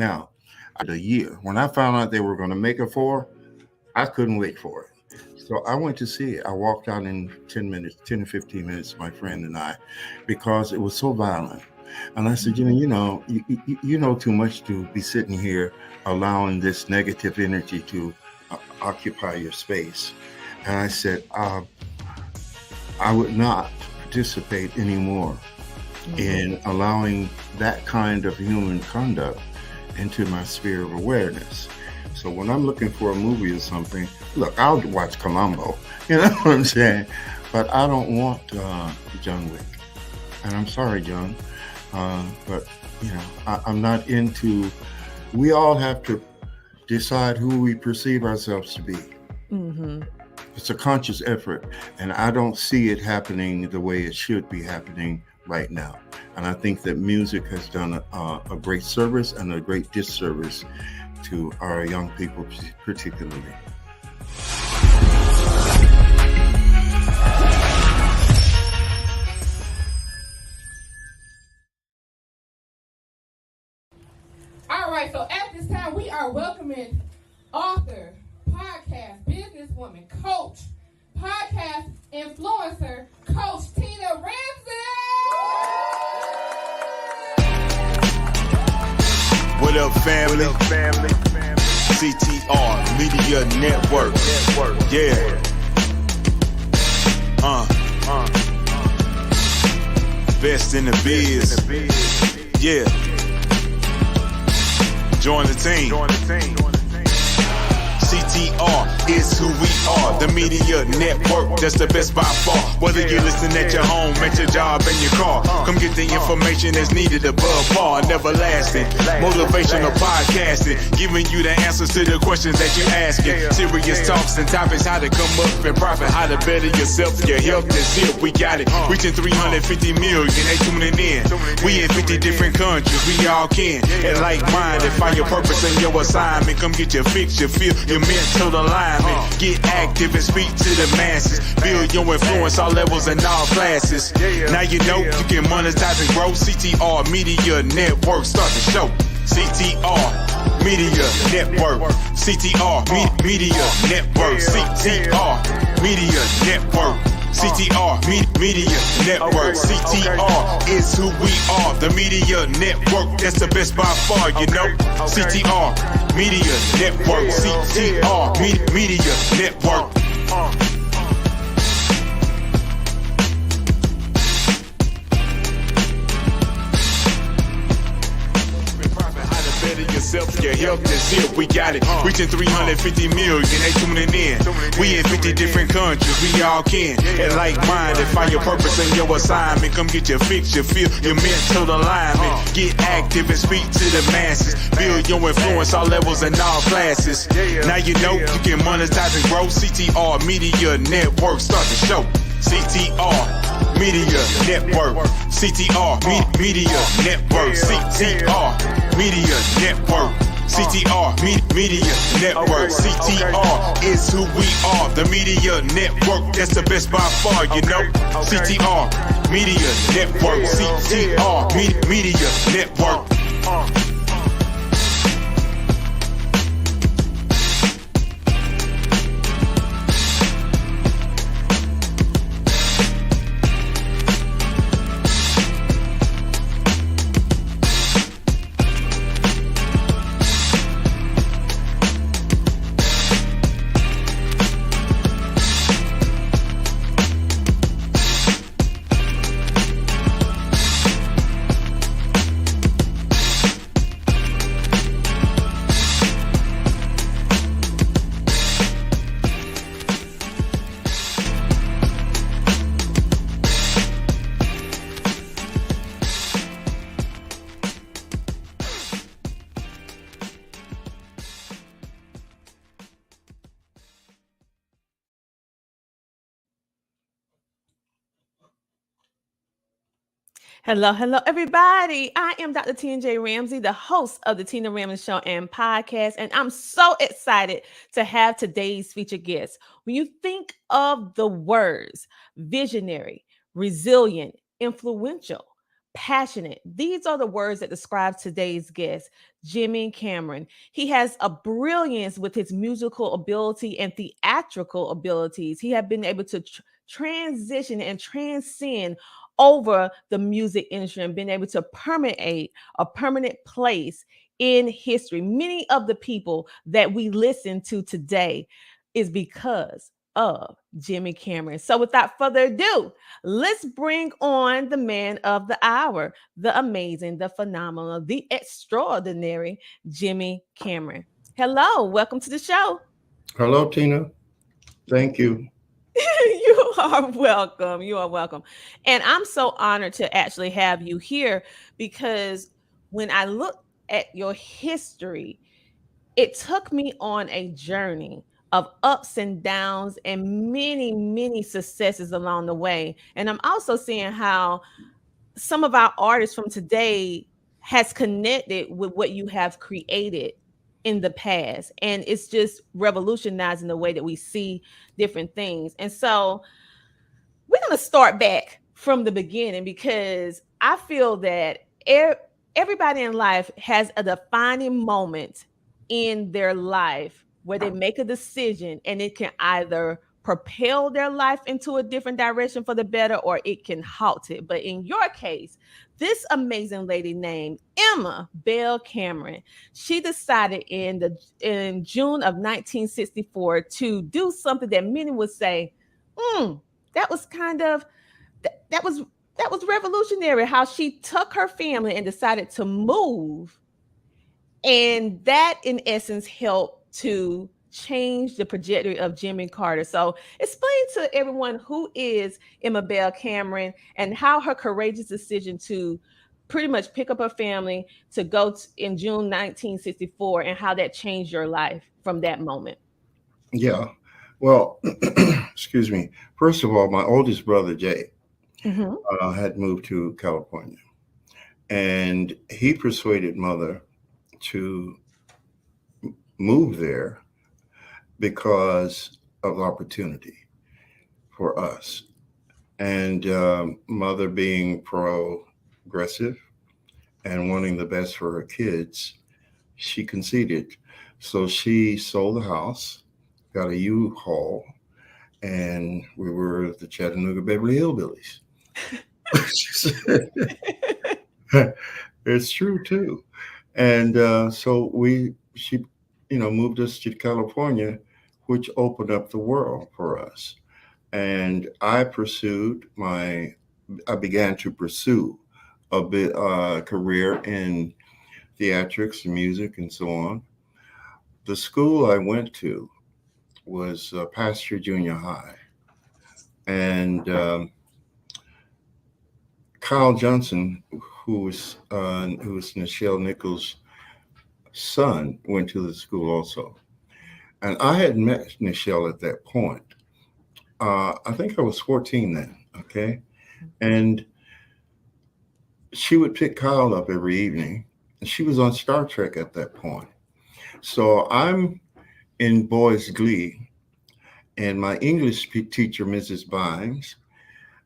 Now, a year. When I found out they were going to make a four, I couldn't wait for it. So I went to see it. I walked out in 10 minutes, 10 to 15 minutes, my friend and I, because it was so violent. And I said, Jimmie, you know too much to be sitting here allowing this negative energy to occupy your space. And I said, I would not participate anymore in allowing that kind of human conduct into my sphere of awareness. So when I'm looking for a movie or something, look, I'll watch Columbo, you know what I'm saying? But I don't want John Wick. And I'm sorry, John, but I'm not into, we all have to decide who we perceive ourselves to be. Mm-hmm. It's a conscious effort, and I don't see it happening the way it should be happening right now. And I think that music has done a great service and a great disservice to our young people, particularly. All right, so at this time, we are welcoming author, podcast, businesswoman, coach, podcast influencer, Coach Tina Ramsey. What up, family? CTR Media Network. Yeah. Best in the biz. Yeah. Join the team. CTR is who we are, the media network, that's the best by far. Whether you listen at your home, at your job, in your car, come get the information that's needed above par. Never lasting, motivational podcasting, giving you the answers to the questions that you're asking. Serious talks and topics, how to come up and profit, how to better yourself, your health is here, we got it. Reaching 350 million, they tuning in. We in 50 different countries, we all can. And like-minded, find your purpose and your assignment. Come get your fix, your feel, your mental alignment. Get active and speak to the masses. Build your influence all levels and all classes. Now you know you can monetize and grow. CTR Media Network, start the show. CTR Media Network. CTR Media Network. CTR Media Network. CTR Media Network. CTR is who we are, the media network, that's the best by far, you know. CTR Media Network. CTR Media Network. Yourself, your health is here, we got it. Reaching 350 million, they tuning in. We in 50 different countries, we all can. And like-minded, find your purpose and your assignment. Come get your fix, your feel, your mental alignment. Get active and speak to the masses. Build your influence all levels and all classes. Now you know you can monetize and grow. CTR Media Network, start the show. CTR Media Network. CTR Media Network. CTR Media Network. CTR Media Network. CTR is who we are, the media network, that's the best by far, you know. CTR Media Network. CTR Media Network. Hello, everybody. I am Dr. T&J Ramsey, the host of the Tina Ramsey Show and podcast, and I'm so excited to have today's featured guest. When you think of the words visionary, resilient, influential, passionate. These are the words that describe today's guest, Jimmie Cameron. He has a brilliance with his musical ability and theatrical abilities. He has been able to transition and transcend over the music industry and been able to permeate a permanent place in history. Many of the people that we listen to today is because of Jimmie Cameron. So without further ado, let's bring on the man of the hour, the amazing, the phenomenal, the extraordinary Jimmie Cameron. Hello, welcome to the show. Hello, Tina. Thank you. You are welcome. You are welcome. And I'm so honored to actually have you here because when I look at your history, it took me on a journey of ups and downs and many, many successes along the way. And I'm also seeing how some of our artists from today has connected with what you have created in the past. And it's just revolutionizing the way that we see different things. And so we're going to start back from the beginning because I feel that everybody in life has a defining moment in their life where they make a decision and it can either propel their life into a different direction for the better or it can halt it. But in your case, this amazing lady named Emma Bell Cameron, she decided in June of 1964 to do something that many would say, that was kind of that was revolutionary how she took her family and decided to move, and that in essence helped to change the trajectory of Jimmy Carter. So explain to everyone who is Emma Bell Cameron and how her courageous decision to pretty much pick up her family to go in June 1964 and how that changed your life from that moment. Yeah. Well, excuse me. First of all, my oldest brother, Jay, Mm-hmm. had moved to California, and he persuaded mother to move there because of opportunity for us. And mother being progressive and wanting the best for her kids, she conceded. So she sold the house, got a U-Haul, and we were the Chattanooga Beverly Hillbillies. It's true too. And so she, moved us to California, which opened up the world for us. And I began to pursue a bit career in theatrics and music and so on. The school I went to was Pasture Junior High, and Kyle Johnson, who was Nichelle Nichols' son, went to the school also. And I had met Nichelle at that point. I think I was 14 then. Okay, and she would pick Kyle up every evening. And she was on Star Trek at that point. So I'm in Boys Glee, and my English teacher, Mrs. Bynes,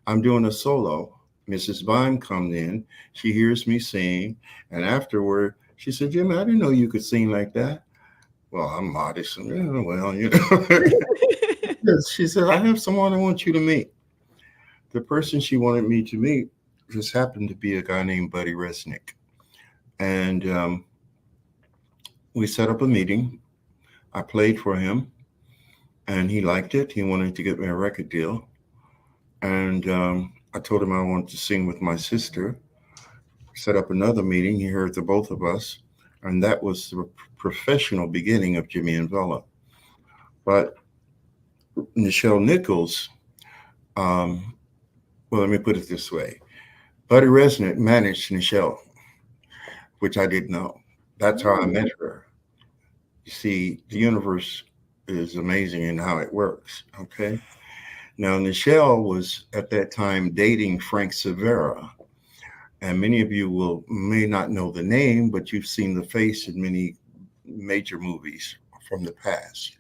I'm doing a solo. Mrs. Bynes comes in, she hears me sing, and afterward, she said, Jimmy, I didn't know you could sing like that. Well, I'm modest. And, yeah, Yes, she said, I have someone I want you to meet. The person she wanted me to meet just happened to be a guy named Buddy Resnick. And we set up a meeting. I played for him, and he liked it. He wanted to get me a record deal. And I told him I wanted to sing with my sister. Set up another meeting. He heard the both of us. And that was the professional beginning of Jimmie and Bella. But Nichelle Nichols, well, let me put it this way. Buddy Resnick managed Nichelle, which I didn't know. That's how I met her. You see, the universe is amazing in how it works, okay? Now, Nichelle was at that time dating Frank Severa. And many of you may not know the name, but you've seen the face in many major movies from the past.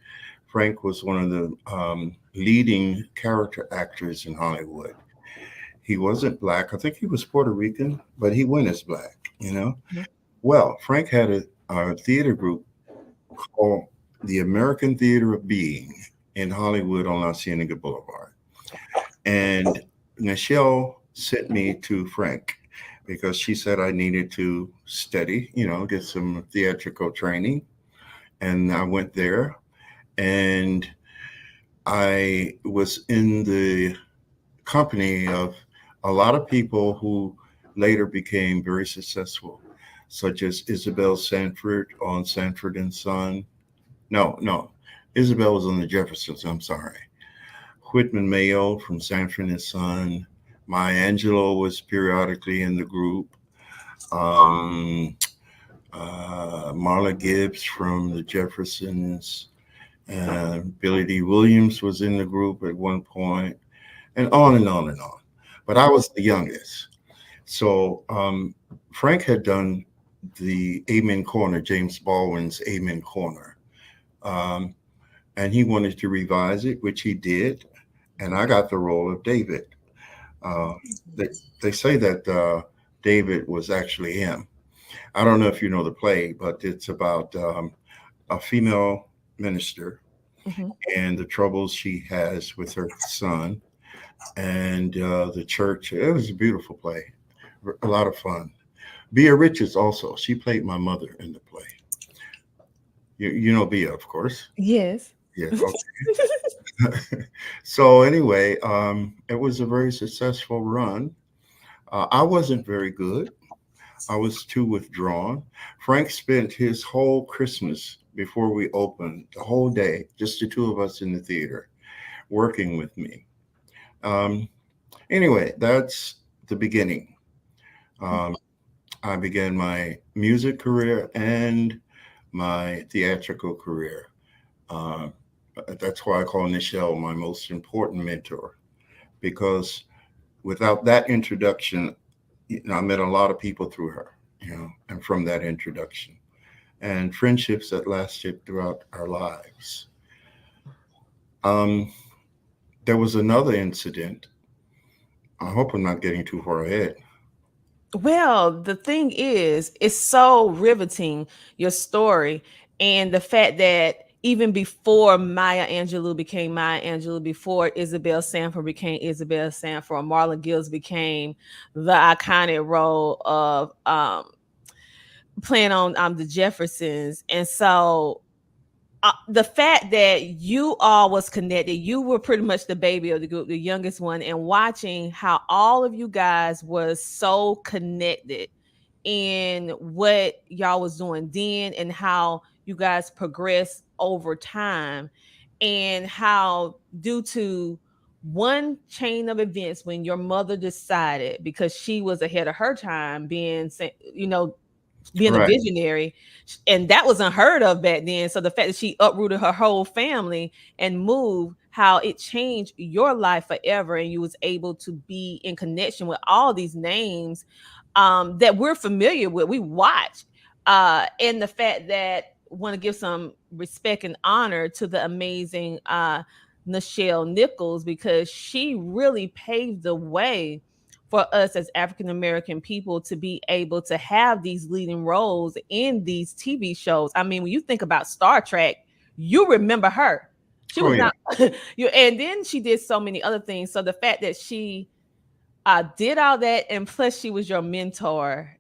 Frank was one of the leading character actors in Hollywood. He wasn't black. I think he was Puerto Rican, but he went as black, you know. Mhm. Well, Frank had a theater group called the American Theater of Being in Hollywood on La Cienega Boulevard. And Nichelle sent me to Frank because she said I needed to study, get some theatrical training. And I went there and I was in the company of a lot of people who later became very successful, such as Isabel Sanford on Sanford and Son. No, Isabel was on the Jeffersons. I'm sorry. Whitman Mayo from Sanford and Son. Maya Angelou was periodically in the group. Um, Marla Gibbs from the Jeffersons. Billy D. Williams was in the group at one point, and on and on and on. But I was the youngest. So Frank had done the Amen Corner, James Baldwin's Amen Corner. And he wanted to revise it, which he did. And I got the role of David. Uh, they say that David was actually him. I don't know if you know the play, but it's about a female minister Mhm. and the troubles she has with her son and the church. It was a beautiful play, a lot of fun. Bea Richards also, she played my mother in the play. You know Bea, of course. Yes. Yeah. Okay. So anyway, it was a very successful run. I wasn't very good. I was too withdrawn. Frank spent his whole Christmas before we opened, the whole day, just the two of us in the theater, working with me. Um, anyway, that's the beginning. Um, I began my music career and my theatrical career. Uh, that's why I call Nichelle my most important mentor, because without that introduction, I met a lot of people through her, and from that introduction, and friendships that lasted throughout our lives. Um, there was another incident. I hope I'm not getting too far ahead. Well, the thing is, it's so riveting, your story, and the fact that even before Maya Angelou became Maya Angelou, before Isabel Sanford became Isabel Sanford, Marla Gibbs became the iconic role of playing on the Jeffersons. And so the fact that you all was connected, you were pretty much the baby of the group, the youngest one, and watching how all of you guys was so connected in what y'all was doing then and how you guys progressed over time, and how due to one chain of events when your mother decided, because she was ahead of her time being a Right. visionary, and that was unheard of back then. So the fact that she uprooted her whole family and moved, how it changed your life forever, and you was able to be in connection with all these names that we're familiar with, we watch, and the fact that want to give some respect and honor to the amazing Nichelle Nichols, because she really paved the way for us as African American people to be able to have these leading roles in these TV shows. I mean, when you think about Star Trek, you remember her. She Oh was yeah. not you, and then she did so many other things. So the fact that she did all that, and plus she was your mentor,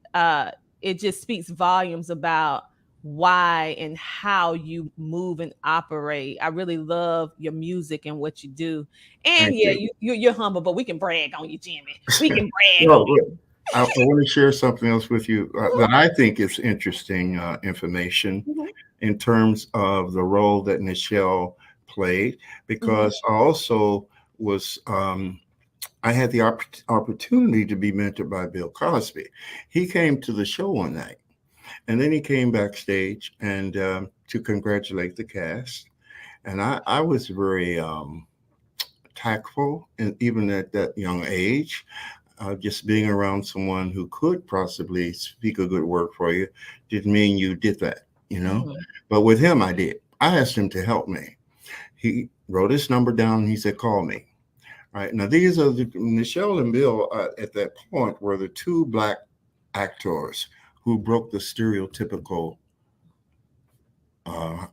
it just speaks volumes about why and how you move and operate. I really love your music and what you do. And Thank yeah, you. you're humble, but we can brag on you, Jimmie. We can brag on Well, you. I want to share something else with you that I think is interesting information Mhm, in terms of the role that Nichelle played, mhm, because I also was I had the opportunity to be mentored by Bill Cosby. He came to the show one night, and then he came backstage and to congratulate the cast. And I was very tactful, and even at that young age, just being around someone who could possibly speak a good word for you didn't mean you did that. mhm. But with him, I did. I asked him to help me. He wrote his number down and he said, call me. Right now, these are Michelle and Bill at that point were the two black actors who broke the stereotypical.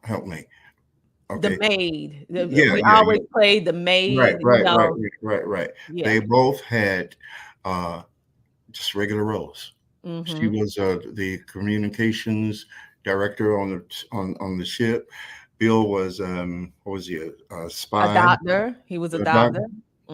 Help me. The Okay. maid. Yeah, We yeah, always yeah. played the Right, maid, right, right, right, right. Yeah. They both had uh, just regular roles. She Mm-hmm. was the communications director on the ship. Bill was what was he, a A spy? doctor. He was a A doc? doctor.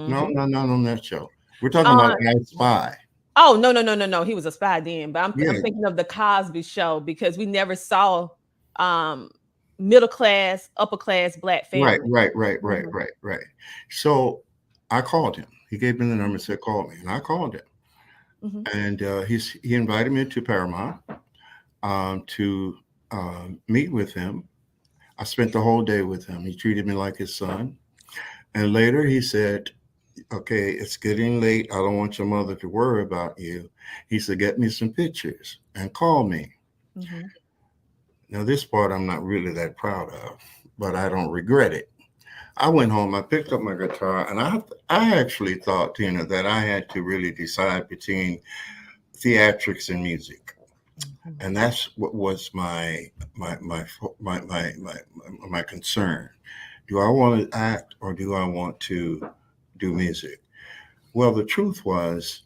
No, Mm-hmm. no, not on that show. We're talking about Uh, I Spy. oh no, no, no, no, no. He was a spy then, but I'm Yeah, thinking of the Cosby Show because we never saw um middle class, upper class black right, family. right, right, right, Mhm, right, right. So I called him. He gave me the number and said, "Call me," and I called him, mhm, and he invited me to Paramount to meet with him. I spent the whole day with him. He treated me like his son. And later he said, "Okay, it's getting late. I don't want your mother to worry about you." He said, "Get me some pictures and call me." mhm. Now, this part I'm not really that proud of, but I don't regret it. I went home, I picked up my guitar, and I actually thought, Tina, that I had to really decide between theatrics and music. Mhm. And that's what was my concern. Do I want to act or do I want to do music? Well, the truth was,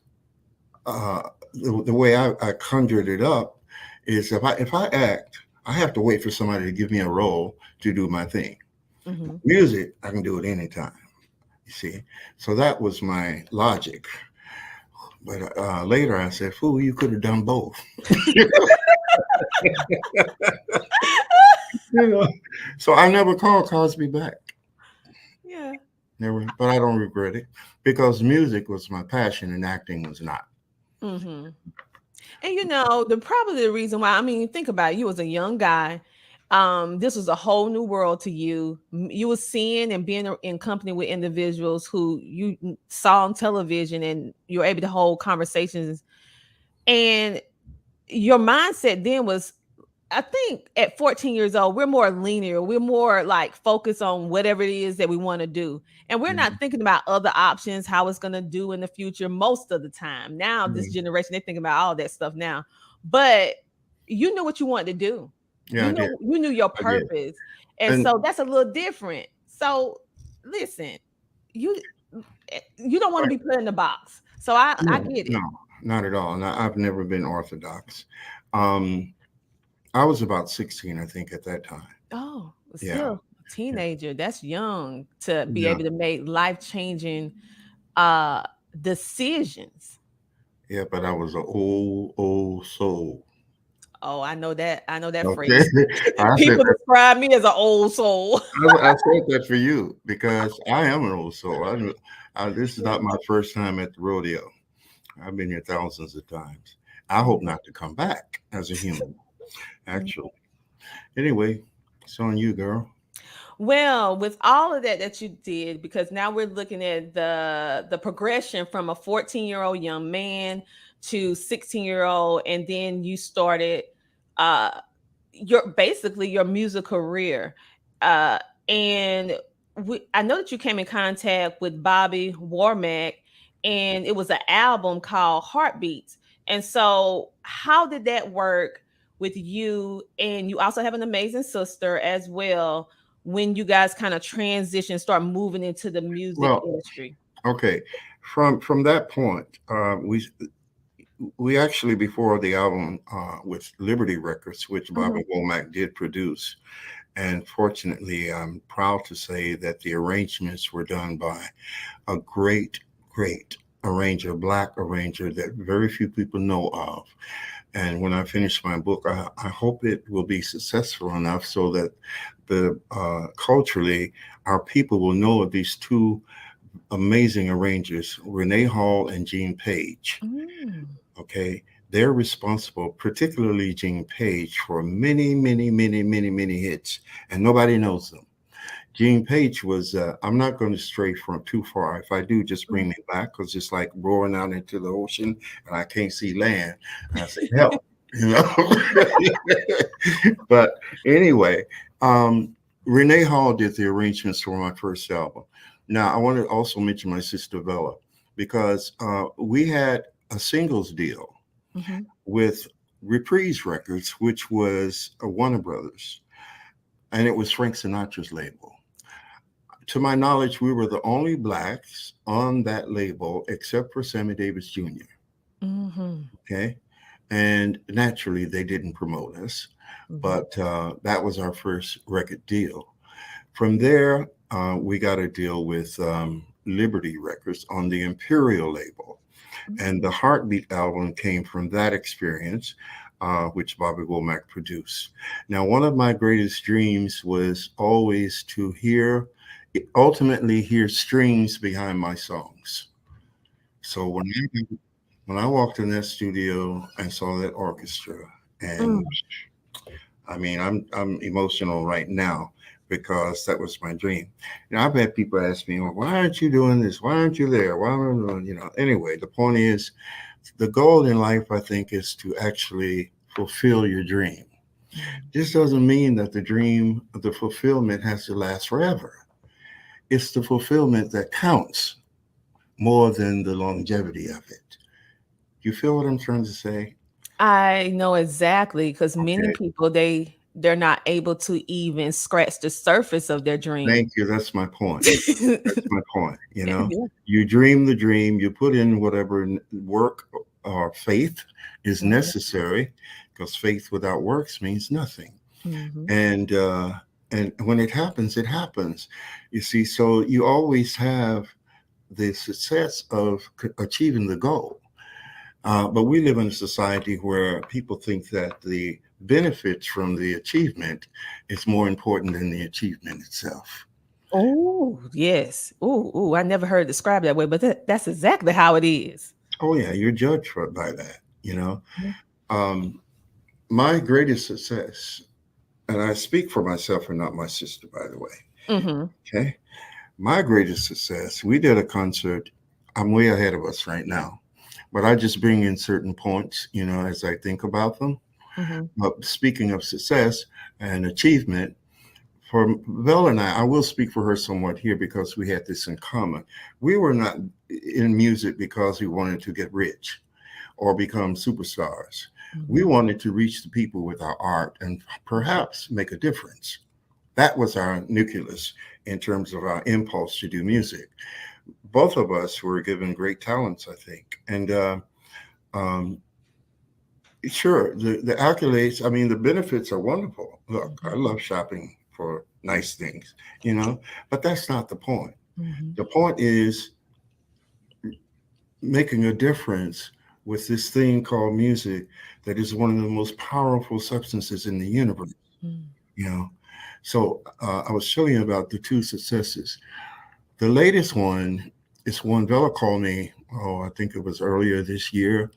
uh, the way I conjured it up is if I act, I have to wait for somebody to give me a role to do my thing. Mhm. Music, I can do it anytime. You see, so that was my logic. But later I said, "Fool, you could have done both." You know, so I never called Cosby back. Yeah. Never, but I don't regret it because music was my passion and acting was not. Mhm. And the probably the reason why, I mean, think about it, you was a young guy. This was a whole new world to you. You was seeing and being in company with individuals who you saw on television and you were able to hold conversations. And your mindset then was, I think at 14 years old, we're more linear. We're more like focused on whatever it is that we want to do. And we're not Mhm. thinking about other options, how it's going to do in the future most of the time. Now, this Mhm. generation, they think about all that stuff now. But you knew what you wanted to do. Yeah, I did. You knew your I did. purpose. And And so that's a little different. So listen, you you don't want to right, be put in the box. So I no, get no, it. not at all. And I've never been orthodox. Um, I was about 16, I think, at that time. Oh, Yeah, still a teenager. That's young to be yeah, able to make life-changing uh decisions. yeah. But I was an old soul. Oh, I know that. I know that Okay, phrase. I said People that. describe me as an old soul. I said that for you because I am an old soul. This is not my first time at the rodeo. I've been here thousands of times. I hope not to come back as a human. Actually, anyway, it's on you, girl. Well, with all of that that you did, because now we're looking at the progression from a 14-year-old young man to 16-year-old, and then you started uh your basically your music career. Uh and I know that you came in contact with Bobby Warmack, and it was an album called Heartbeats. And so how did that work with you? And you also have an amazing sister as well, when you guys kind of transition, start moving into the music Well, industry. okay. From that point, we actually before the album with Liberty Records, which Mhm. Bobby Womack did produce, and fortunately, I'm proud to say that the arrangements were done by a great arranger, black arranger that very few people know of. And when I finish my book, I hope it will be successful enough so that the culturally our people will know of these two amazing arrangers, Renee Hall and Gene Page. Mm. Okay, they're responsible, particularly Gene Page, for many hits, and nobody knows them. Gene Page was, I'm not going to stray from too far. If I do, just bring me back because it's like roaring out into the ocean and I can't see land. And I say, help, you know. But anyway, Renee Hall did the arrangements for my first album. Now, I want to also mention my sister Bella, because we had a singles deal with Reprise Records, which was a Warner Brothers, and it was Frank Sinatra's label. To my knowledge, we were the only blacks on that label except for Sammy Davis Jr. Okay. And naturally, they didn't promote us, but that was our first record deal. From there, we got a deal with Liberty Records on the Imperial label. And the Heartbeat album came from that experience, which Bobby Womack produced. Now, one of my greatest dreams was always to ultimately hear strings behind my songs. So when I walked in that studio and saw that orchestra, and I mean, I'm emotional right now because that was my dream. And I've had people ask me, well, why aren't you doing this? Why aren't you there? Why aren't you know? Anyway, the point is, the goal in life, I think, is to actually fulfill your dream. This doesn't mean that the dream, the fulfillment has to last forever. It's the fulfillment that counts more than the longevity of it. You feel what I'm trying to say? I know exactly, because many Okay. people they're not able to even scratch the surface of their dream. Thank you. That's my point. That's my point. You know, Yeah. you dream the dream, you put in whatever work or faith is necessary, because faith without works means nothing. And when it happens, it happens. You see, so you always have the success of achieving the goal. But we live in a society where people think that the benefits from the achievement is more important than the achievement itself. Oh, yes. Oh, I never heard it described that way, but that's exactly how it is. Oh yeah, you're judged by that. You know, my greatest success, and I speak for myself and not my sister, by the way. Okay, my greatest success. We did a concert. I'm way ahead of us right now, but I just bring in certain points, you know, as I think about them. But speaking of success and achievement, for Vel and I will speak for her somewhat here because we had this in common. We were not in music because we wanted to get rich or become superstars. We wanted to reach the people with our art and perhaps make a difference. That was our nucleus in terms of our impulse to do music. Both of us were given great talents, I think. And sure, the accolades, I mean, the benefits are wonderful. Look, I love shopping for nice things, you know, but that's not the point. The point is making a difference with this thing called music that is one of the most powerful substances in the universe, you know. So I was showing you about the two successes. The latest one is one Vela called me, I think it was earlier this year,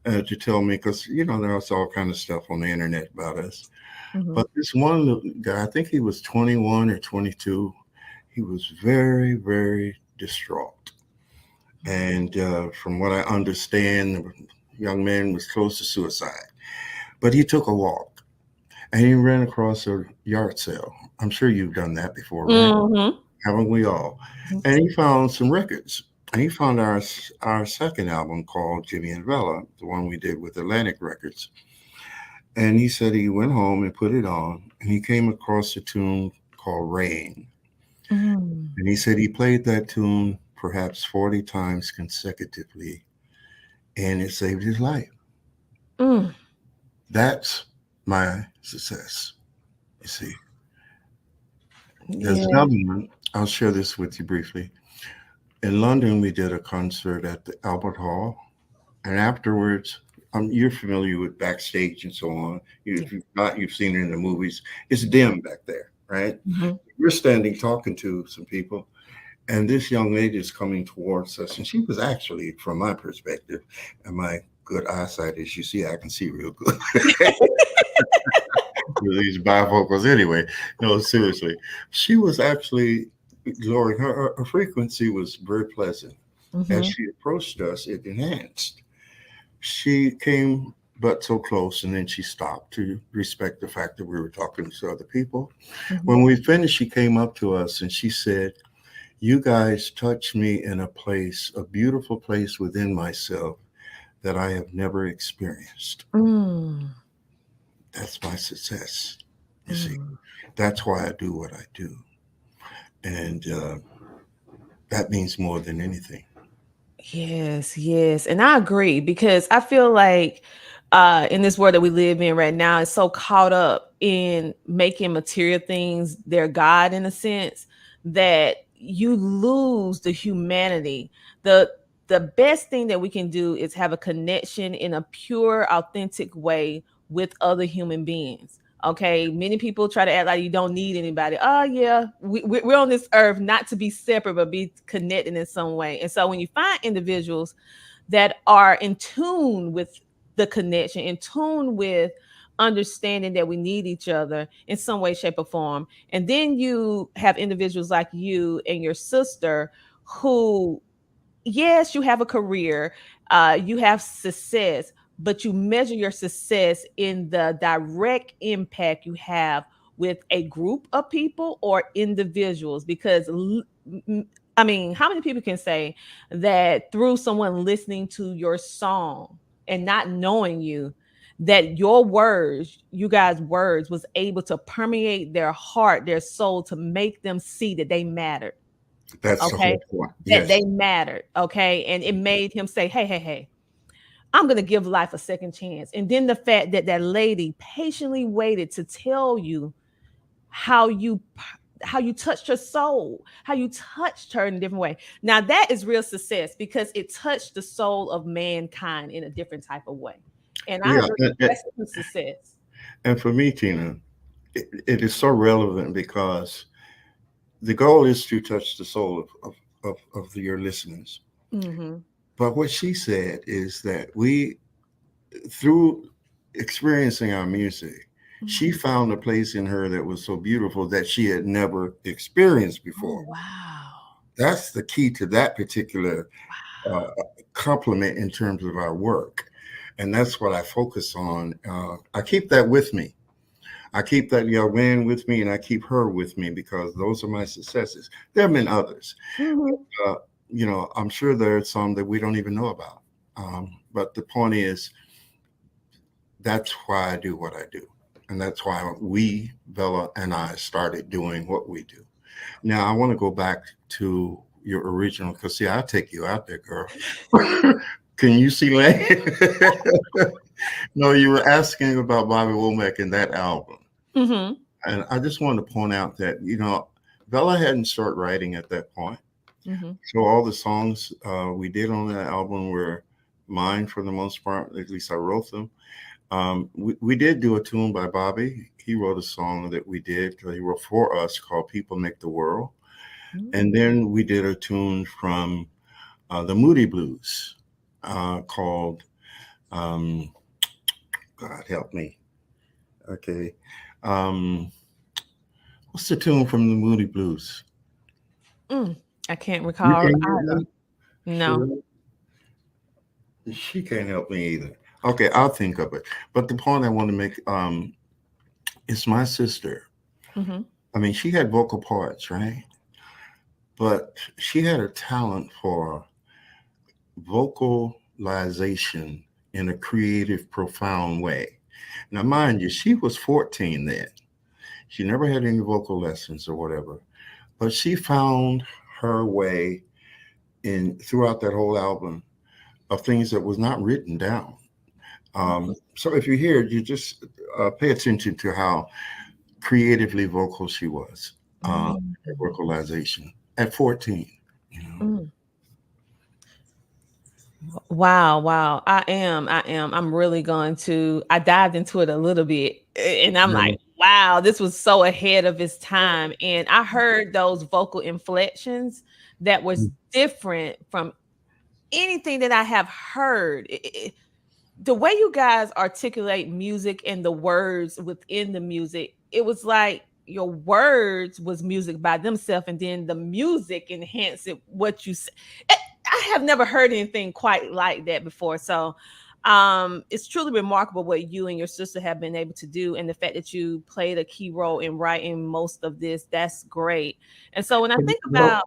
to tell me, because, you know, there's all kind of stuff on the internet about us. But this one guy, I think he was 21 or 22, he was very, very distraught. And from what I understand, the young man was close to suicide. But he took a walk and he ran across a yard sale. I'm sure you've done that before, right? Haven't we all? And he found some records. And he found our second album called Jimmie and Vela, the one we did with Atlantic Records. And he said he went home and put it on, and he came across a tune called Rain. And he said he played that tune perhaps 40 times consecutively, and it saved his life. That's my success, you see. There's another one. I'll share this with you briefly. In London, we did a concert at the Albert Hall, and afterwards, you're familiar with backstage and so on. If you've not, you've seen it in the movies. It's dim back there, right? We're standing talking to some people, and this young lady is coming towards us, and she was actually, from my perspective, and my good eyesight, as you see, I can see real good. With these bifocals anyway. No, seriously. She was actually, Lori, her frequency was very pleasant. As she approached us, it enhanced. She came but so close, and then she stopped to respect the fact that we were talking to other people. When we finished, she came up to us and she said, You guys touch me in a place, a beautiful place within myself that I have never experienced. Mm, That's my success. You see, mm. that's why I do what I do. And that means more than anything. Yes, yes. And I agree because I feel like in this world that we live in right now, it's so caught up in making material things their God in a sense that you lose the humanity. The the best thing that we can do is have a connection in a pure, authentic way with other human beings. Okay, many people try to act like you don't need anybody. Oh yeah, we're on this earth not to be separate, but be connected in some way. And so when you find individuals that are in tune with the connection, in tune with understanding that we need each other in some way, shape, or form, and then you have individuals like you and your sister who, yes, you have a career, you have success, but you measure your success in the direct impact you have with a group of people or individuals. Because, I mean, how many people can say that through someone listening to your song and not knowing you, that your words, you guys' words, was able to permeate their heart, their soul, to make them see that they mattered? That's the Okay. whole point. That Yes. they mattered. Okay. And it made him say, hey, hey, hey, I'm going to give life a second chance. And then the fact that that lady patiently waited to tell you how you how you touched her soul, how you touched her in a different way. Now that is real success because it touched the soul of mankind in a different type of way. And I Yeah. agree, that's true success. And for me, Tina, it is so relevant because the goal is to touch the soul of your listeners. Mm-hmm. But what she said is that we, through experiencing our music, she Mm-hmm. found a place in her that was so beautiful that she had never experienced Oh before. wow. That's the key to that particular uh, compliment in terms of our work. And that's what I focus on. I keep that with me. I keep that young man with me and I keep her with me because those are my successes. There have been others. Mm-hmm. Uh, I'm sure there are some that we don't even know about. But the point is, that's why I do what I do. And that's why we, Bella and I, started doing what we do. Now, I want to go back to your original, because see, I'll take you out there, girl. Can you see Lane? No, you were asking about Bobby Womack and that album. Mm-hmm. And I just wanted to point out that, Bella hadn't started writing at that point. Mm-hmm. So all the songs we did on that album were mine for the most part. At least I wrote them. We did do a tune by Bobby. He wrote a song that we did. He wrote for us called "People Make the World," and then we did a tune from the Moody Blues called "God Help Me." Okay, um, what's the tune from the Moody Blues? I can't You recall can hear either. me? No. Sure. She can't help me either. Okay, I'll think of it. But the point I want to make is my sister. Mm-hmm. I mean, she had vocal parts, right? But she had a talent for vocalization in a creative, profound way. Now, mind you, she was 14 then. She never had any vocal lessons or whatever, but she found her way in throughout that whole album of things that was not written down. So if you hear it, you just pay attention to how creatively vocal she was, Mm, vocalization at 14. You know, mm. Wow, wow. I'm really going to, I dived into it a little bit and I'm like, Yeah. wow, this was so ahead of its time. And I heard those vocal inflections that was different from anything that I have heard. The way you guys articulate music and the words within the music, it was like your words was music by themselves, and then the music enhanced it what you say. I have never heard anything quite like that before. So it's truly remarkable what you and your sister have been able to do, and the fact that you played a key role in writing most of this. That's great. And so when I think about,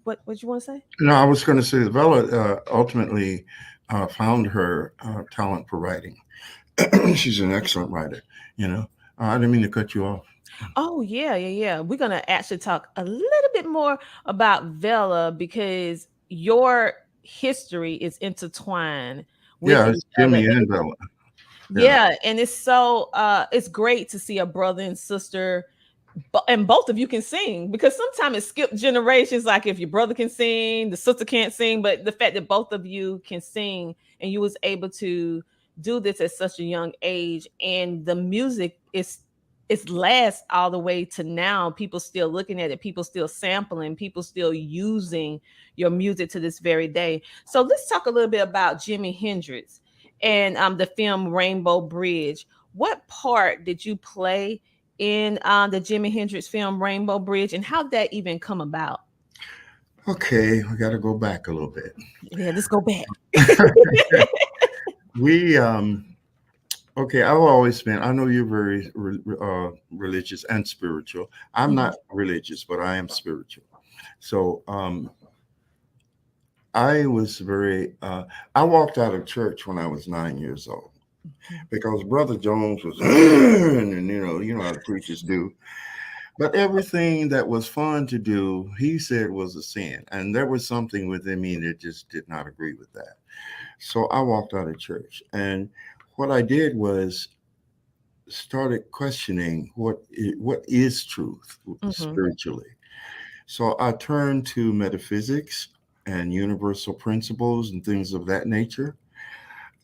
what you want to say? No, I was going to say Vella ultimately found her talent for writing. She's an excellent writer. You know, I didn't mean to cut you off. Oh yeah. We're gonna actually talk a little bit more about Vela because your history is intertwined with Yeah, each it's other. Jimmie and Vella. Yeah. Yeah, and it's so it's great to see a brother and sister and both of you can sing because sometimes it skipped generations. Like if your brother can sing, the sister can't sing, but the fact that both of you can sing and you was able to do this at such a young age, and the music is it's lasts all the way to now. People still looking at it, people still sampling, people still using your music to this very day. So let's talk a little bit about Jimi Hendrix and the film Rainbow Bridge. What part did you play in the Jimi Hendrix film Rainbow Bridge, and how did that even come about? Okay, we got to go back a little bit. Yeah, let's go back. We Okay, I've always been. I know you're very religious and spiritual. I'm Mhm. not religious, but I am spiritual. So I was very. I walked out of church when I was 9 years old Mhm. because Brother Jones was, and you know how the preachers do. But everything that was fun to do, he said was a sin, and there was something within me that just did not agree with that. So I walked out of church, and what I did was started questioning what is truth Mhm. spiritually. So I turned to metaphysics and universal principles and things of that nature.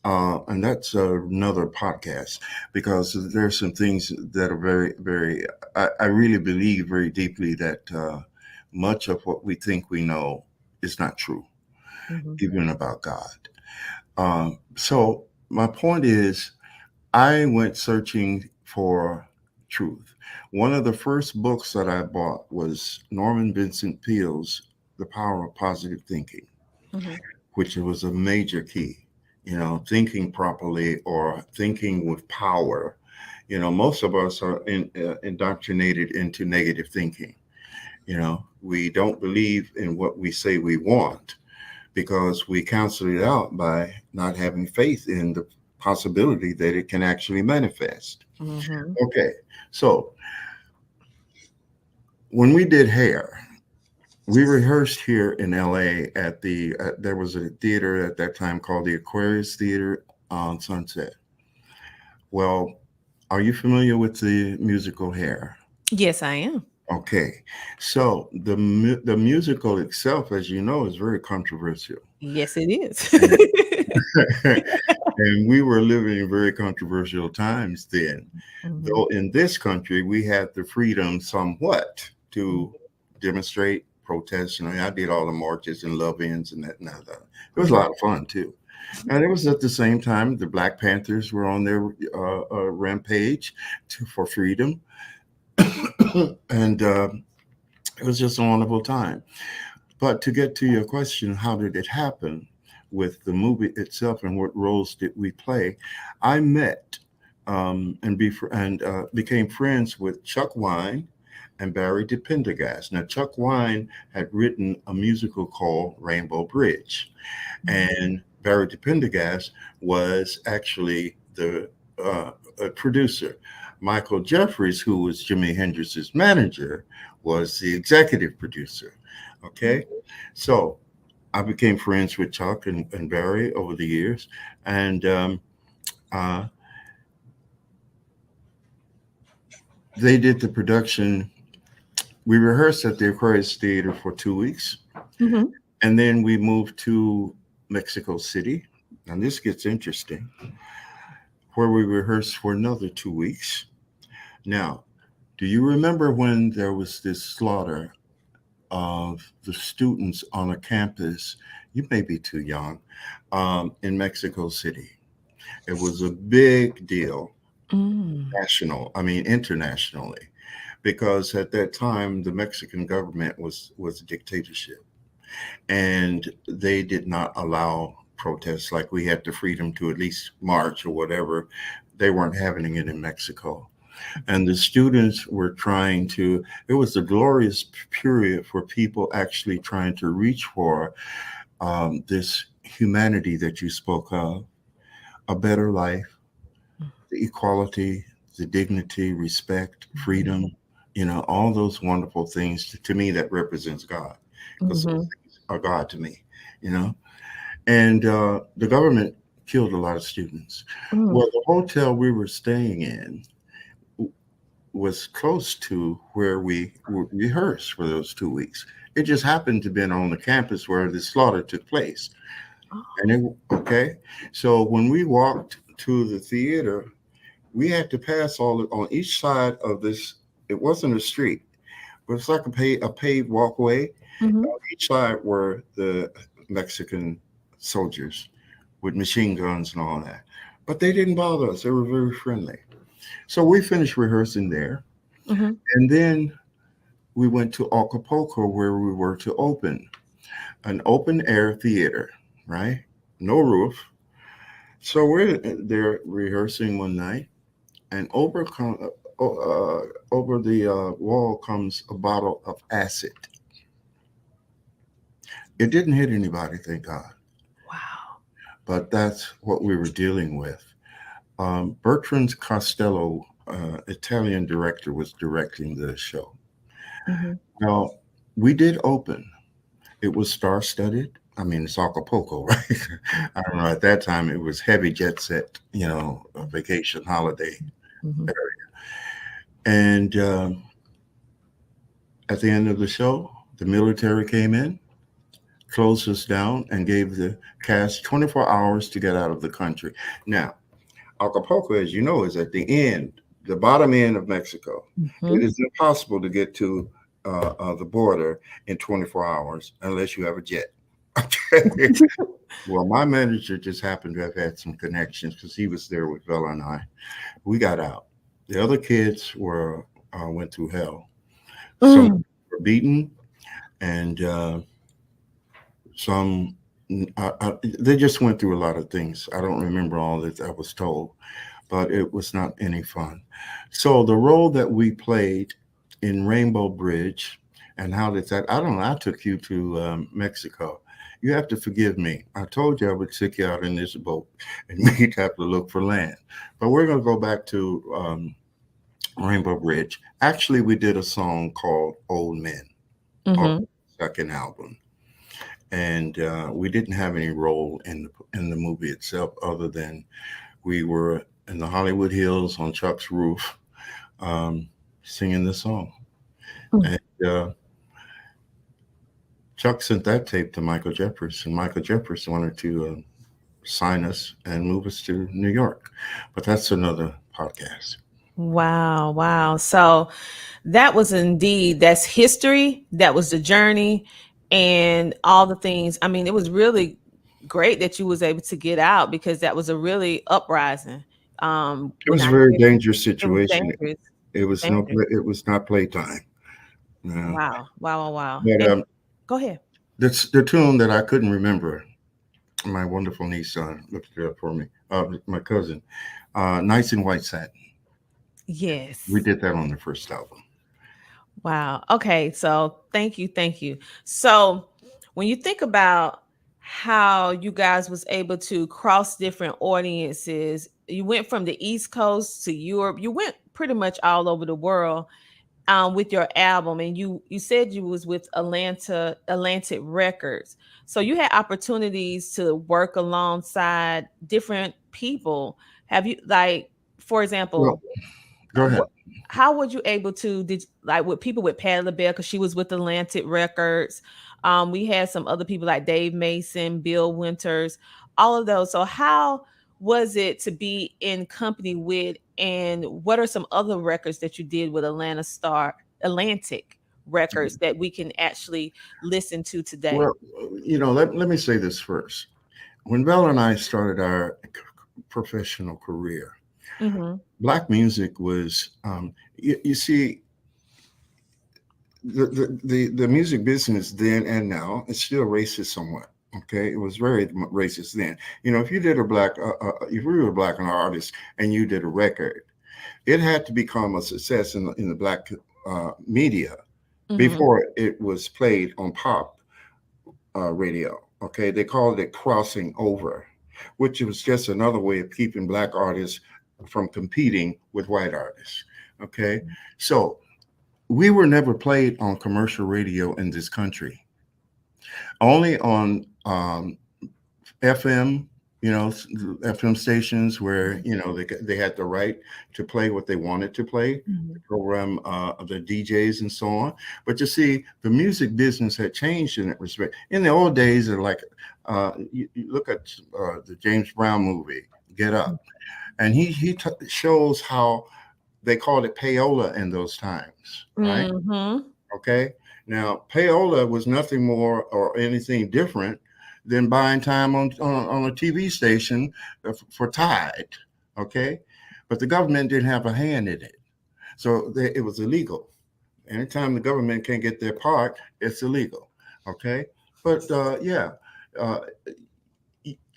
And that's another podcast because there's some things that are very, very, I really believe very deeply that much of what we think we know is not true, Mhm. even about God. So my point is, I went searching for truth. One of the first books that I bought was Norman Vincent Peale's The Power of Positive Thinking, Mhm. which was a major key. You know, thinking properly or thinking with power. You know, most of us are indoctrinated into negative thinking. You know, we don't believe in what we say we want because we cancel it out by not having faith in the possibility that it can actually manifest. Mhm. Okay, so when we did hair, we rehearsed here in LA at there was a theater at that time called the Aquarius Theater on Sunset. Well, are you familiar with the musical Hair? Yes, I am. Okay, so the musical itself, as you know, is very controversial. Yes, it is. And we were living in very controversial times then. Mhm. Though in this country, we had the freedom somewhat to demonstrate, protest. You know, I did all the marches and love-ins and that and that. It was a Mhm. lot of fun too. And it was at the same time the Black Panthers were on their rampage for freedom. And it was just a wonderful time. But to get to your question, how did it happen with the movie itself and what roles did we play? I met and became friends with Chuck Wine and Barry DePendergast. Now, Chuck Wine had written a musical called Rainbow Bridge, Mhm. and Barry DePendergast was actually the producer. Michael Jeffries, who was Jimi Hendrix's manager, was the executive producer. Okay, so I became friends with Chuck and Barry over the years, and uh, they did the production. We rehearsed at the Aquarius Theater for 2 weeks, Mhm. and then we moved to Mexico City. And this gets interesting, where we rehearsed for another 2 weeks. Now, do you remember when there was this slaughter of the students on a campus? You may be too young, in Mexico City. It was a big deal, Mm. internationally, because at that time the Mexican government was a dictatorship, and they did not allow protests like we had the freedom to at least march or whatever. They weren't having it in Mexico. And the students were trying to, it was a glorious period for people actually trying to reach for this humanity that you spoke of, a better life, the equality, the dignity, respect, freedom, all those wonderful things to me that represents God, because those Mhm. things are God to me, you know. And the government killed a lot of students. Mm. Well, the hotel we were staying in was close to where we rehearsed for those 2 weeks. It just happened to be on the campus where the slaughter took place. And okay, so when we walked to the theater, we had to pass on each side of this. It wasn't a street, but it's like a paved walkway. Mhm. On each side were the Mexican soldiers with machine guns and all that. But they didn't bother us. They were very friendly. So we finished rehearsing there. Mhm. And then we went to Acapulco where we were to open an open air theater, right? No roof. So we're there rehearsing one night, and over the wall comes a bottle of acid. It didn't hit anybody, thank God. Wow. But that's what we were dealing with. Bertrand Costello, Italian director, was directing the show. Mhm. Now, we did open. It was star-studded. I mean, it's Acapulco, right? I don't know. At that time, it was heavy jet set, a vacation holiday. Mhm. And at the end of the show, the military came in, closed us down, and gave the cast 24 hours to get out of the country. Now, Acapulco, as you know, is at the end, the bottom end of Mexico. It Mhm. is impossible to get to the border in 24 hours unless you have a jet. Okay. Well, my manager just happened to have had some connections because he was there with Bella and I. We got out. The other kids went through hell. Some Mm. were beaten, and some they just went through a lot of things. I don't remember all that I was told, but it was not any fun. So the role that we played in Rainbow Bridge, and how did that? I don't know. I took you to Mexico. You have to forgive me. I told you I would take you out in this boat, and we'd have to look for land. But we're going to go back to Rainbow Bridge. Actually, we did a song called "Old Men," our Mhm. second album, and we didn't have any role in the movie itself, other than we were in the Hollywood Hills on Chuck's roof, um, singing the song. Mm. And Chuck sent that tape to Michael Jefferson. Michael Jefferson wanted to sign us and move us to New York, but that's another podcast. Wow, wow. So that was indeed that's history. That was the journey and all the things. I mean, it was really great that you was able to get out because that was a really uprising. It When was I a very hear dangerous it was situation. dangerous, It was no, dangerous. it was not playtime. Yeah. Wow, wow, wow, wow. But And go ahead. the tune that I couldn't remember, my wonderful niece looked it up for me. My cousin, "Nights in White Satin." We Yes. did that on the first album. Wow. Okay. So thank you. Thank you. So when you think about how you guys was able to cross different audiences, you went from the East Coast to Europe. You went pretty much all over the world with your album, and you said you was with Atlantic Records. So you had opportunities to work alongside different people. Have you like, for example, Well, go ahead. what how would you able to did like with people with Patti LaBelle because she was with Atlantic Records. We had some other people like Dave Mason, Bill Winters, all of those. So how was it to be in company with, and what are some other records that you did with Atlantic Records that we can actually listen to today? Well, let me say this first. When Bella and I started our professional career, Mm-hmm. black music was, you see, the music business then and now is still racist somewhat. Okay, it was very racist then. If you did if you were a black artist and you did a record, it had to become a success in the black media Mhm. before it was played on pop radio. Okay, they called it crossing over, which was just another way of keeping black artists from competing with white artists. Okay, so we were never played on commercial radio in this country, only on FM, FM stations where they had the right to play what they wanted to play, the Mhm. program of the DJs and so on. But you see, the music business had changed in that respect. In the old days, like you look at the James Brown movie, Get Up, and he shows how they called it payola in those times, right? Mhm. Okay. Now, payola was nothing more or anything different than buying time on a TV station for Tide. Okay. But the government didn't have a hand in it. So it was illegal. Anytime the government can't get their part, it's illegal. Okay. But yeah, uh,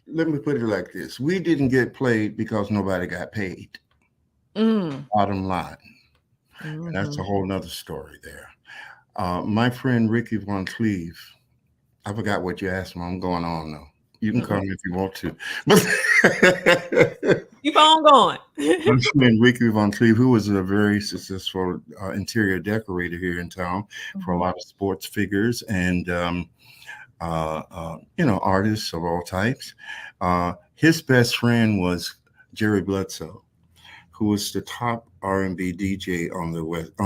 let me put it like this: we didn't get played because nobody got paid. Mm. Bottom line. And that's a Mhm. whole nother story there. My friend Ricky Von Cleve, I forgot what you asked me. I'm going on now. You can Mm-mm. call me if you want to. But Keep on going. my friend Ricky Von Cleve, who was a very successful interior decorator here in town for a Mhm. lot of sports figures and artists of all types. His best friend was Jerry Bledsoe, who was the top R&B DJ on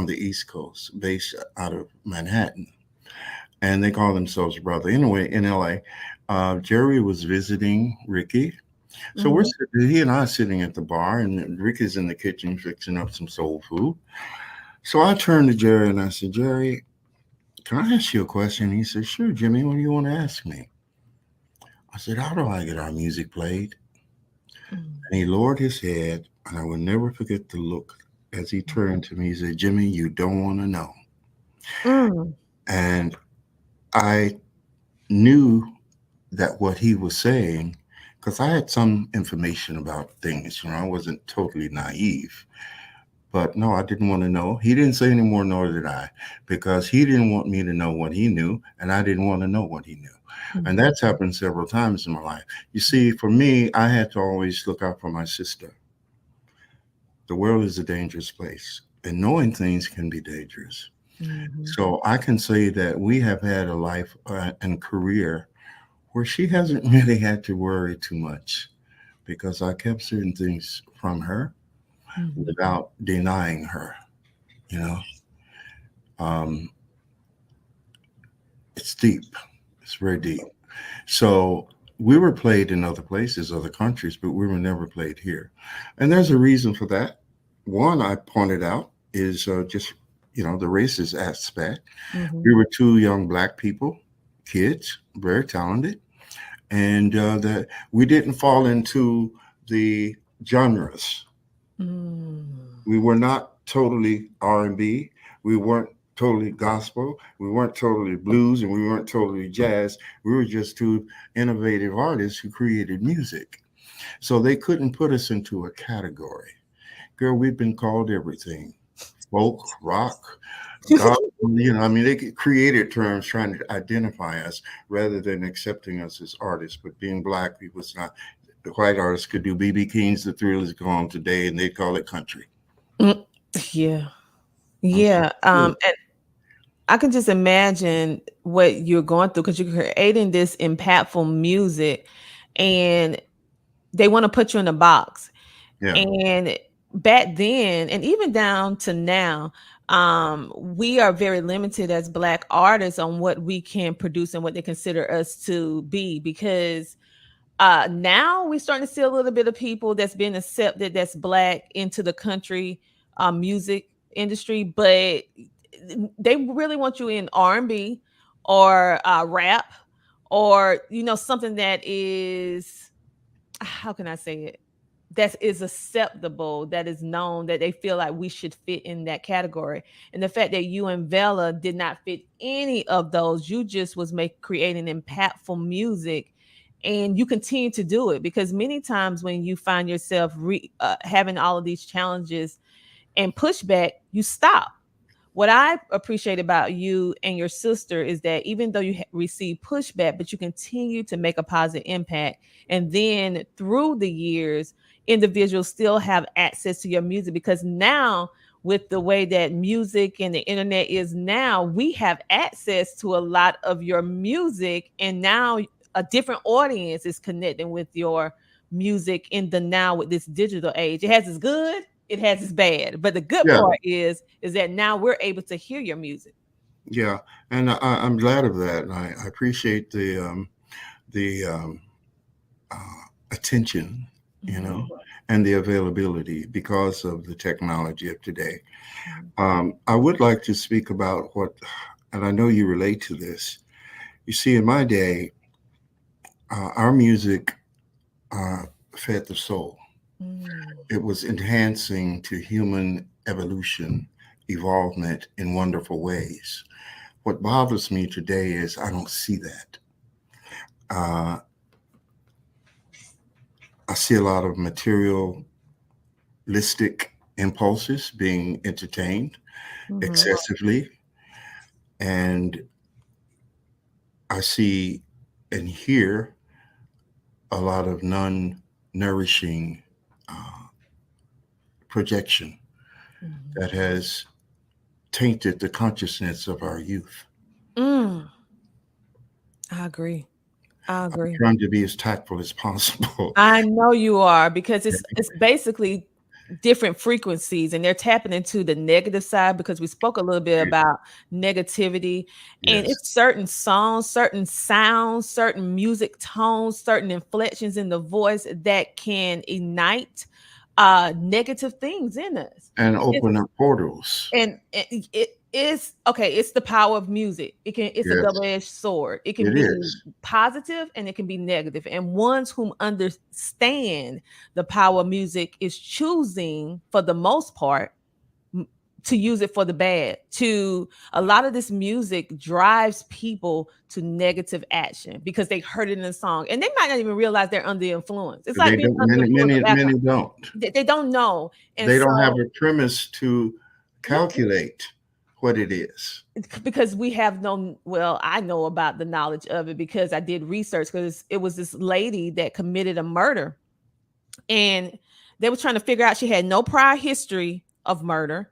the East Coast, based out of Manhattan, and they call themselves brother. Anyway, in LA, Jerry was visiting Ricky. So Mhm. he and I are sitting at the bar, and Ricky's in the kitchen fixing up some soul food. So I turned to Jerry and I said, Jerry, can I ask you a question? He said, sure, Jimmy, what do you want to ask me? I said, how do I get our music played? Mm. And he lowered his head, and I will never forget the look as he turned to me. He said, Jimmy, you don't want to know. Mm. And I knew that what he was saying, because I had some information about things, I wasn't totally naive. But no, I didn't want to know. He didn't say any more, nor did I, because he didn't want me to know what he knew, and I didn't want to know what he knew. And Mhm. that's happened several times in my life. You see, for me, I had to always look out for my sister. The world is a dangerous place, and knowing things can be dangerous. Mhm. So I can say that we have had a life and career where she hasn't really had to worry too much because I kept certain things from her Mhm. without denying her. You know, um, it's deep. It's very deep. So we were played in other places, other countries, but we were never played here. And there's a reason for that. One I pointed out is just, the racist aspect. We Mhm. were two young black people, kids, very talented, and that we didn't fall into the genres. Mm. We were not totally R&B. We weren't totally gospel. We weren't totally blues, and we weren't totally jazz. We were just two innovative artists who created music. So they couldn't put us into a category. Girl, we've been called everything: folk, rock, God. I mean, they created terms trying to identify us rather than accepting us as artists. But being black, we was not. The white artists could do BB King's "The Thrill Is Gone" today, and they'd call it country. Mm. Yeah. I'm Yeah. sorry. And I can just imagine what you're going through because you're creating this impactful music and they want to put you in a box. Yeah. And back then, and even down to now, we are very limited as Black artists on what we can produce and what they consider us to be because now we're starting to see a little bit of people that's been accepted that's Black into the country music industry, but they really want you in R&B or rap or something that is, how can I say it, that is acceptable, that is known, that they feel like we should fit in that category. And the fact that you and Vela did not fit any of those, you just was creating impactful music, and you continue to do it because many times when you find yourself having all of these challenges and pushback, you stop. What I appreciate about you and your sister is that even though you receive pushback, but you continue to make a positive impact. And then through the years, individuals still have access to your music, because now, with the way that music and the internet is now, we have access to a lot of your music. And now a different audience is connecting with your music in the now with this digital age. It has its good, it has its bad, but the good Yeah, part is that now we're able to hear your music. yeah, and I'm glad of that. And I appreciate the attention, you know, Mhm. and the availability because of the technology of today. Mhm. I would like to speak about what, and I know you relate to this. You see, in my day, our music uh, fed the soul. Mm. It was enhancing to human evolution, evolvement in wonderful ways. What bothers me today is I don't see that. Uh, I see a lot of materialistic impulses being entertained Mhm. excessively, and I see and hear a lot of non-nourishing uh, projection Mhm. that has tainted the consciousness of our youth. Mm. I agree. I I'm agree. trying to be as tactful as possible. I know you are, because it's basically different frequencies, and they're tapping into the negative side, because we spoke a little bit about negativity. And Yes, it's certain songs, certain sounds, certain music tones, certain inflections in the voice that can ignite negative things in us. and open up portals. And it is okay. It's the power of music. It's a Yes, double-edged sword. It can it be is. positive and it can be negative. And ones whom understand the power of music is choosing, for the most part, m- to use it for the bad. To A lot of this music drives people to negative action because they heard it in a song, and they might not even realize they're under the influence. It's like They being don't. under the Many, influence many, of alcohol. many don't. They don't know. And They don't have so a premise to calculate what it is. because we have no, well, I know about the knowledge of it because I did research, because it was this lady that committed a murder, and they were trying to figure out, she had no prior history of murder.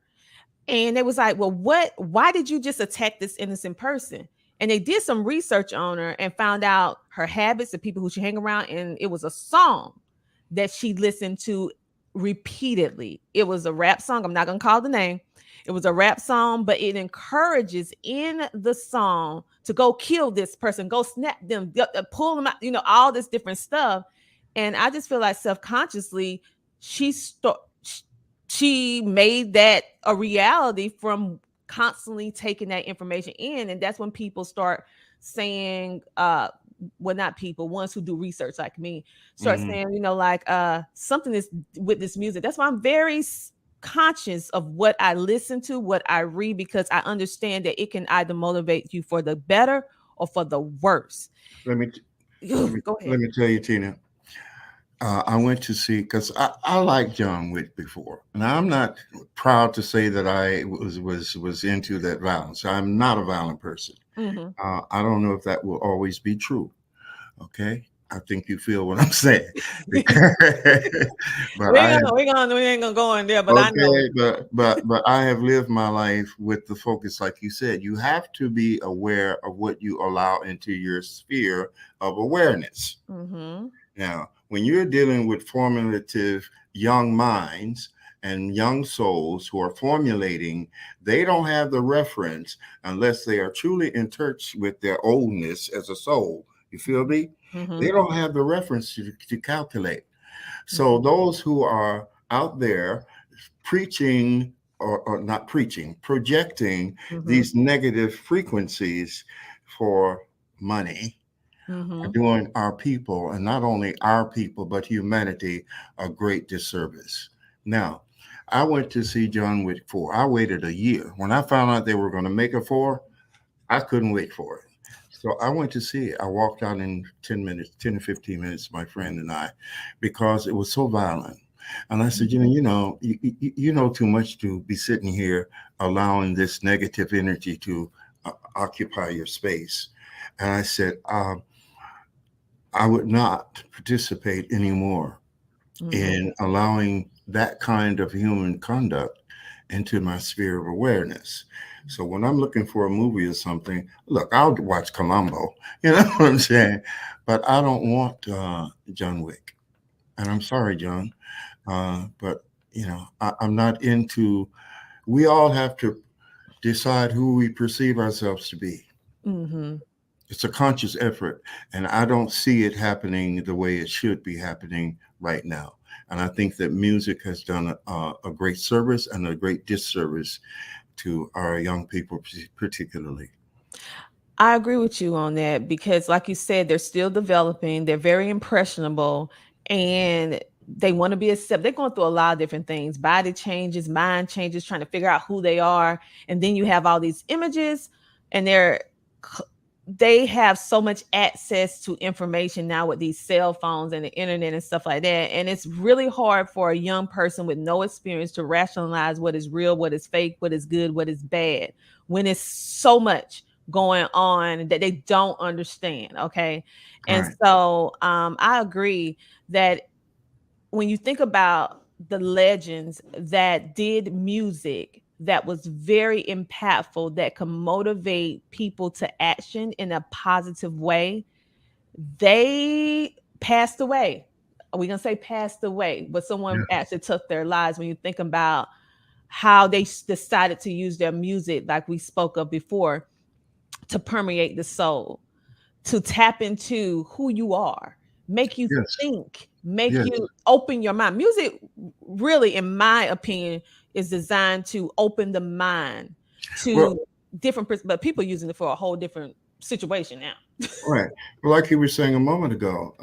And they was like, well, why did you just attack this innocent person? And they did some research on her and found out her habits, the people who she hang around, and it was a song that she listened to repeatedly. It was a rap song. I'm not gonna call the name. It was a rap song, but it encourages in the song to go kill this person, go snap them, pull them out, all this different stuff. And I just feel like subconsciously she st- she made that a reality from constantly taking that information in. And that's when people start saying, well, not people, ones who do research like me, start Mhm. saying, like, something is with this music. That's why I'm very conscious of what I listen to, what I read, because I understand that it can either motivate you for the better or for the worse. Let me let me Go let ahead. me tell you, Tina. I went to see because I liked John Wick before, and I'm not proud to say that I was into that violence. I'm not a violent person. Hmm. I don't know if that will always be true. Okay, I think you feel what I'm saying, but I have We ain't gonna go in there, but I know. okay, but I have lived my life with the focus, like you said. You have to be aware of what you allow into your sphere of awareness. Hmm. Now, when you're dealing with formulative young minds and young souls who are formulating, they don't have the reference unless they are truly in touch with their oldness as a soul. You feel me? Hmm. They don't have the reference to calculate. So those who are out there preaching or not preaching, projecting Hmm. these negative frequencies for money, are Hmm. doing our people, and not only our people, but humanity, a great disservice. Now, I went to see John Wick 4. I waited a year. When I found out they were going to make a 4, I couldn't wait for it. So I went to see it. I walked out in 10 minutes, 10 to 15 minutes, my friend and I, because it was so violent. And I said, you know too much to be sitting here allowing this negative energy to occupy your space. And I said, I would not participate anymore in allowing that kind of human conduct into my sphere of awareness. So when I'm looking for a movie or something, look, I'll watch Columbo, you know what I'm saying? But I don't want John Wick. And I'm sorry, John, but I'm not into. We all have to decide who we perceive ourselves to be. Mm-hmm. It's a conscious effort, and I don't see it happening the way it should be happening right now. And I think that music has done a great service and a great disservice to our young people, particularly. I agree with you on that because, like you said, they're still developing. They're very impressionable, and they want to be accepted. They're going through a lot of different things: body changes, mind changes, trying to figure out who they are. And then you have all these images, and they have so much access to information now with these cell phones and the internet and stuff like that. And it's really hard for a young person with no experience to rationalize what is real, what is fake, what is good, what is bad, when it's so much going on that they don't understand. Okay. And Right. so I agree that when you think about the legends that did music that was very impactful, that could motivate people to action in a positive way, they passed away. Are we going to say passed away? But someone Yeah. actually took their lives when you think about how they decided to use their music, like we spoke of before, to permeate the soul, to tap into who you are, make you Yes. think, make Yes. you open your mind. Music, really, in my opinion, is designed to open the mind Well, to different, but people using it for a whole different situation now. right. Well, like you were saying a moment ago,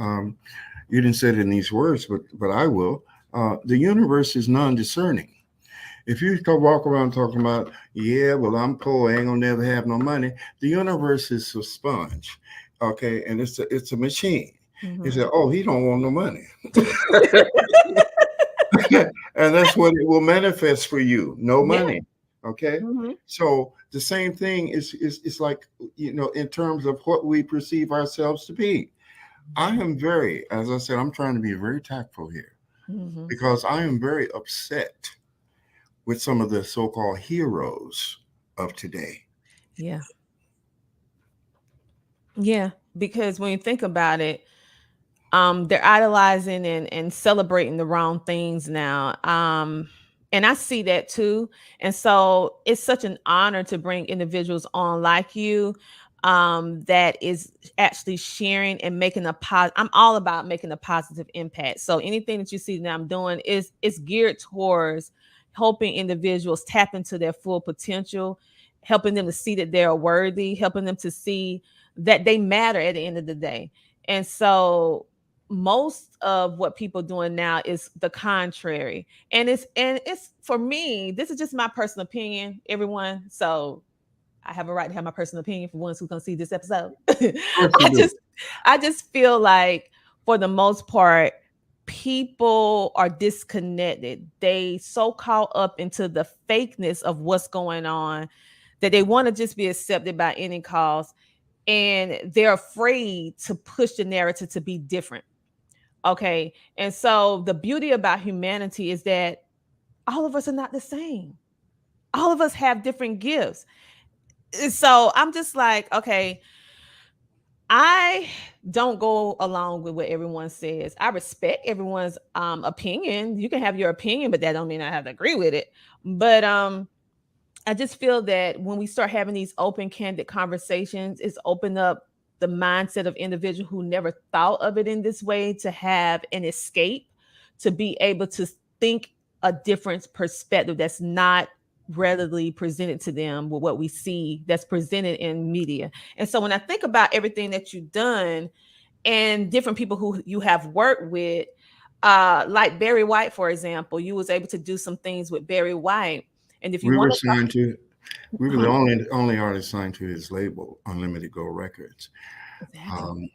you didn't say it in these words, but I will. The universe is non-discerning. If you go walk around talking about, yeah, well, I'm poor, I ain't gonna never have no money. The universe is a sponge, okay, and it's a machine. He Mhm. said, oh, he don't want no money, and that's what it will manifest for you. No Yeah. money, okay. Mhm. So the same thing is like in terms of what we perceive ourselves to be. I am very, as I said, I'm trying to be very tactful here Mhm. because I am very upset with some of the so-called heroes of today. Yeah. Yeah. Because when you think about it, they're idolizing and celebrating the wrong things now. And I see that too. And so it's such an honor to bring individuals on like you, that is actually sharing and making I'm all about making a positive impact. So anything that you see that I'm doing is geared towards helping individuals tap into their full potential, helping them to see that they're worthy, helping them to see that they matter at the end of the day. And so most of what people doing now is the contrary. And it's for me, this is just my personal opinion, everyone. So I have a right to have my personal opinion for ones who's gonna see this episode. Of course you I do. just I just feel like for the most part, people are disconnected. They so caught up into the fakeness of what's going on that they want to just be accepted by any cause. And they're afraid to push the narrative to be different. Okay. And so the beauty about humanity is that all of us are not the same. All of us have different gifts. So I'm just like, okay, I don't go along with what everyone says. I respect everyone's opinion. You can have your opinion, but that don't mean I have to agree with it. But I just feel that when we start having these open, candid conversations, it's opened up the mindset of individuals who never thought of it in this way to have an escape, to be able to think a different perspective that's not readily presented to them with what we see that's presented in media. And so when I think about everything that you've done and different people who you have worked with, like Barry White, for example, you was able to do some things with Barry White. And if you We were want to signed to. We were the talk, only artist signed to his label, Unlimited Gold Records. exactly. Um,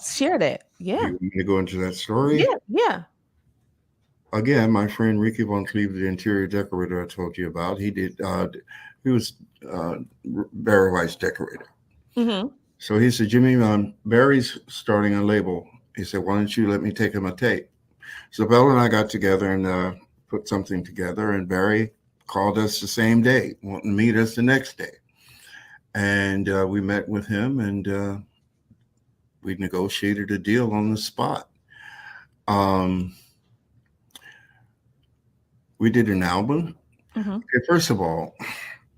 Share that. do Yeah. you want me to go into that story? Yeah. Yeah. again, my friend Ricky Von Cleave, the interior decorator I told you about, he was Barry White's decorator. Mm-hmm. So he said, Jimmie, Barry's starting a label. He said, why don't you let me take him a tape? So Bella and I got together and put something together, and Barry called us the same day, wanting to meet us the next day. And we met with him, and we negotiated a deal on the spot. Um, we did an album. Mm-hmm. Okay, first of all,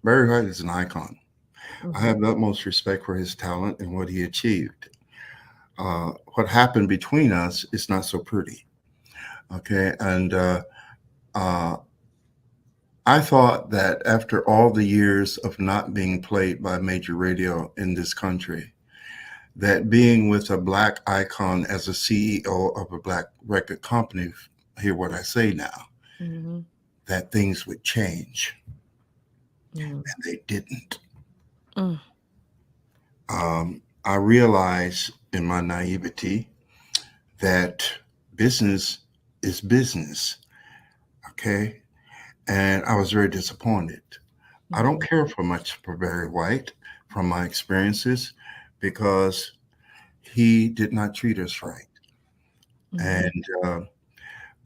Barry White is an icon. I Mm-hmm. have the utmost respect for his talent and what he achieved. What happened between us is not so pretty. Okay. And uh, I thought that after all the years of not being played by major radio in this country, that being with a black icon as a CEO of a black record company, hear what I say now, Mm-hmm. that things would change. Mm-hmm. And they didn't. Mm. I realized in my naivety that business is business. Okay. And I was very disappointed. I don't care for much for Barry White from my experiences because he did not treat us right. Mm-hmm. And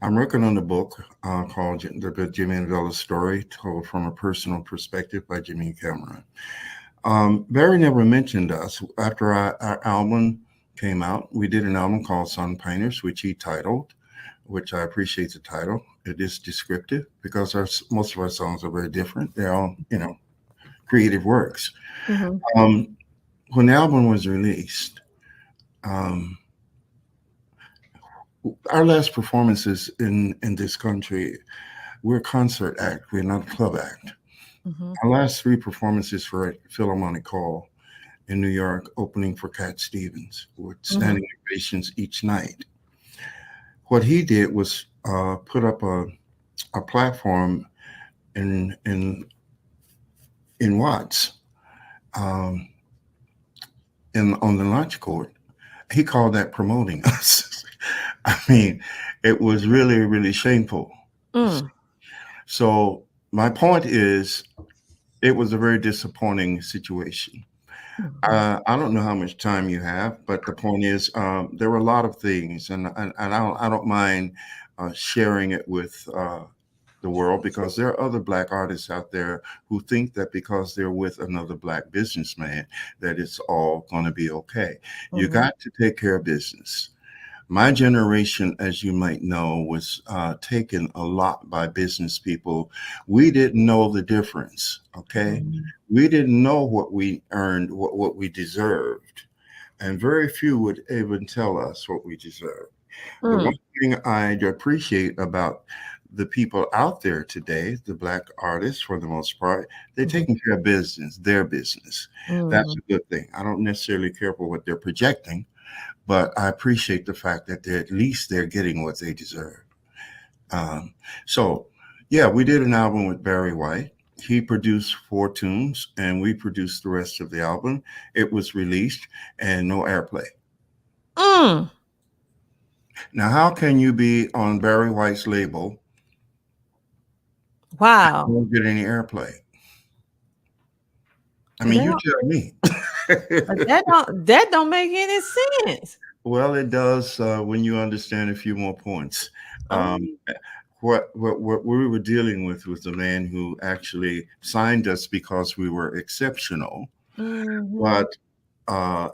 I'm working on a book called The Jimmie and Bella Story, told from a personal perspective by Jimmie Cameron. Barry never mentioned us. After our album came out, we did an album called Sun Painters, which he titled, which I appreciate the title. It is descriptive because most of our songs are very different. They're all, creative works. Mm-hmm. When the album was released, um, our last performances in this country, we're a concert act. We're not a club act. Mm-hmm. Our last three performances were at Philharmonic Hall in New York, opening for Cat Stevens, with standing ovations each night. What he did was put up a platform in Watts, um, on the launch court. He called that promoting us. I mean, it was really, really shameful. Mm. So my point is, it was a very disappointing situation. Mm-hmm. I don't know how much time you have, but the point is, there were a lot of things, and I don't mind sharing it with the world, because there are other black artists out there who think that because they're with another black businessman, that it's all going to be okay. You Mhm. got to take care of business. My generation, as you might know, was taken a lot by business people. We didn't know the difference, okay? Mhm. We didn't know what we earned, what we deserved. And very few would even tell us what we deserved. The one Mm. thing I appreciate about the people out there today, the black artists for the most part, they're Mhm. taking care of business, their business. That's Mhm. a good thing. I don't necessarily care for what they're projecting, but I appreciate the fact that at least they're getting what they deserve. Um, so, yeah, we did an album with Barry White. He produced 4 tunes, and we produced the rest of the album. It was released and no airplay. Mm. Now, how can you be on Barry White's label and Wow. don't get any airplay? I Well, mean, you tell me. that don't make any sense. Well, it does when you understand a few more points. Um, Um, what we were dealing with was a man who actually signed us because we were exceptional, mhm. but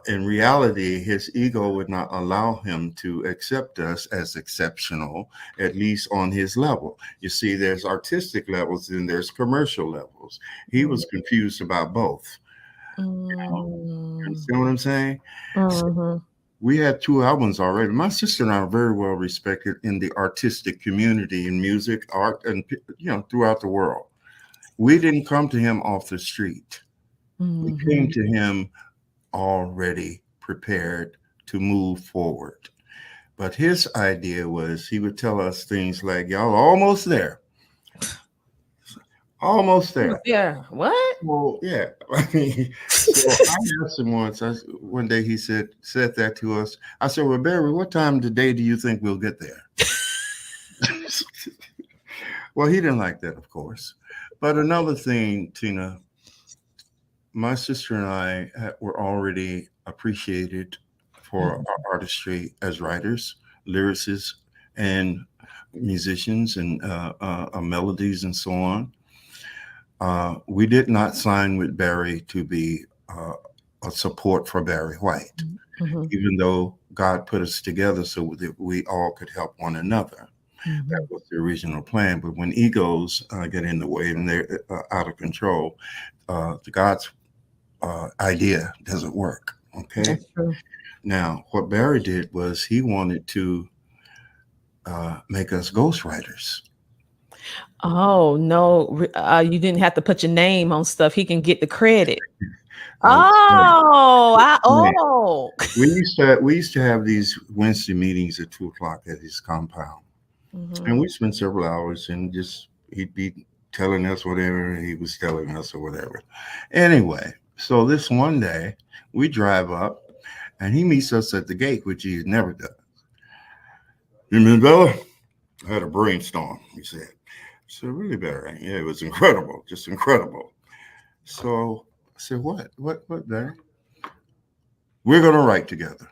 in reality, his ego would not allow him to accept us as exceptional, at least on his level. You see, there's artistic levels and there's commercial levels. He was confused about both. You Mm. understand what I'm saying? So Mhm. we had 2 albums already. My sister and I are very well respected in the artistic community in music, art, and throughout the world. We didn't come to him off the street. We came Mhm. to him already prepared to move forward. But his idea was he would tell us things like, y'all almost there. Almost there. Yeah. What? Well, yeah. I mean, so I asked him once, one day he said that to us. I said, well, Barry, what time today do you think we'll get there? Well, he didn't like that, of course. But another thing, Tina, my sister and I were already appreciated for Mhm. our artistry as writers, lyricists, and musicians, and melodies, and so on. We did not sign with Barry to be a support for Barry White, Mhm. even though God put us together so that we all could help one another. That Mhm. was the original plan. But when egos get in the way and they're out of control, the God's idea doesn't work. Okay. That's true. Now, what Barry did was he wanted to make us ghostwriters. Oh no, you didn't have to put your name on stuff. He can get the credit. Uh, right. Oh. We used to have these Wednesday meetings at 2 o'clock at his compound, Mhm. and we spent several hours, and just he'd be telling us whatever he was telling us or whatever. Anyway, so this one day we drive up, and he meets us at the gate, which he had never done. You mean Bella? I had a brainstorm, he said. So really, Barry? Yeah, it was incredible, just incredible. So I said, what, Barry? We're gonna write together.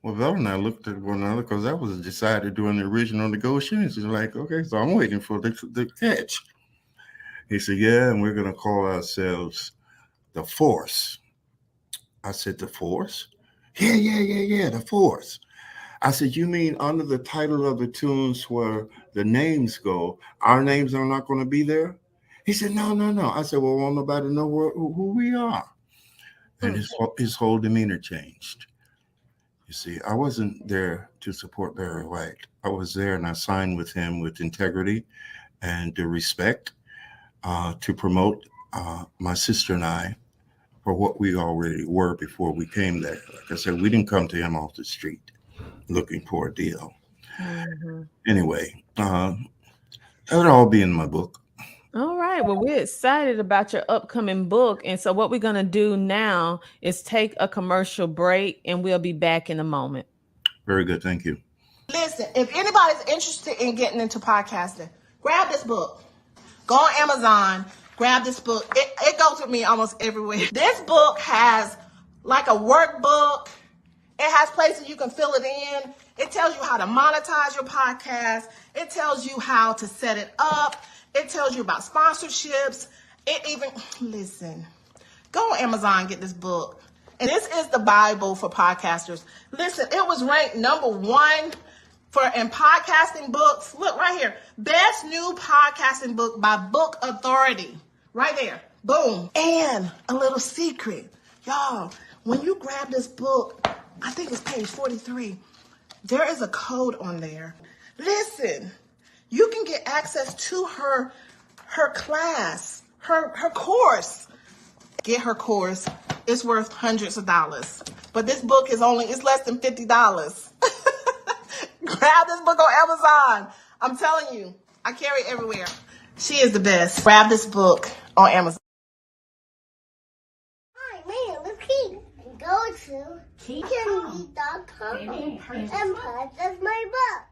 Well, Val and I looked at one another because that was decided during the original negotiations. Like, okay, so I'm waiting for the catch. He said, yeah, and we're gonna call ourselves the Force. I said, the Force? Yeah, the Force. I said, you mean under the title of the tunes where the names go, our names are not going to be there? He said, no. I said, well, won't nobody know who we are? And Mm. his whole demeanor changed. You see, I wasn't there to support Barry White. I was there and I signed with him with integrity and the respect to promote my sister and I for what we already were before we came there. Like I said, we didn't come to him off the street looking for a deal. Mhm. Anyway, that'll all be in my book. All right. Well, we're excited about your upcoming book. And so, what we're going to do now is take a commercial break and we'll be back in a moment. Very good. Thank you. Listen, if anybody's interested in getting into podcasting, grab this book. Go on Amazon, grab this book. It goes with me almost everywhere. This book has like a workbook. It has places you can fill it in. It tells you how to monetize your podcast. It tells you how to set it up. It tells you about sponsorships. It even, listen, go on Amazon, get this book. And this is the Bible for podcasters. Listen, it was ranked #1 in podcasting books. Look right here. Best new podcasting book by Book Authority. Right there. Boom. And a little secret. Y'all, when you grab this book, I think it's page 43. There is a code on there. Listen, you can get access to her class, her course. Get her course. It's worth hundreds of dollars. But this book it's less than $50. Grab this book on Amazon. I'm telling you, I carry it everywhere. She is the best. Grab this book on Amazon. Hi, man, look here. Go to teachingme.com and purchase my book.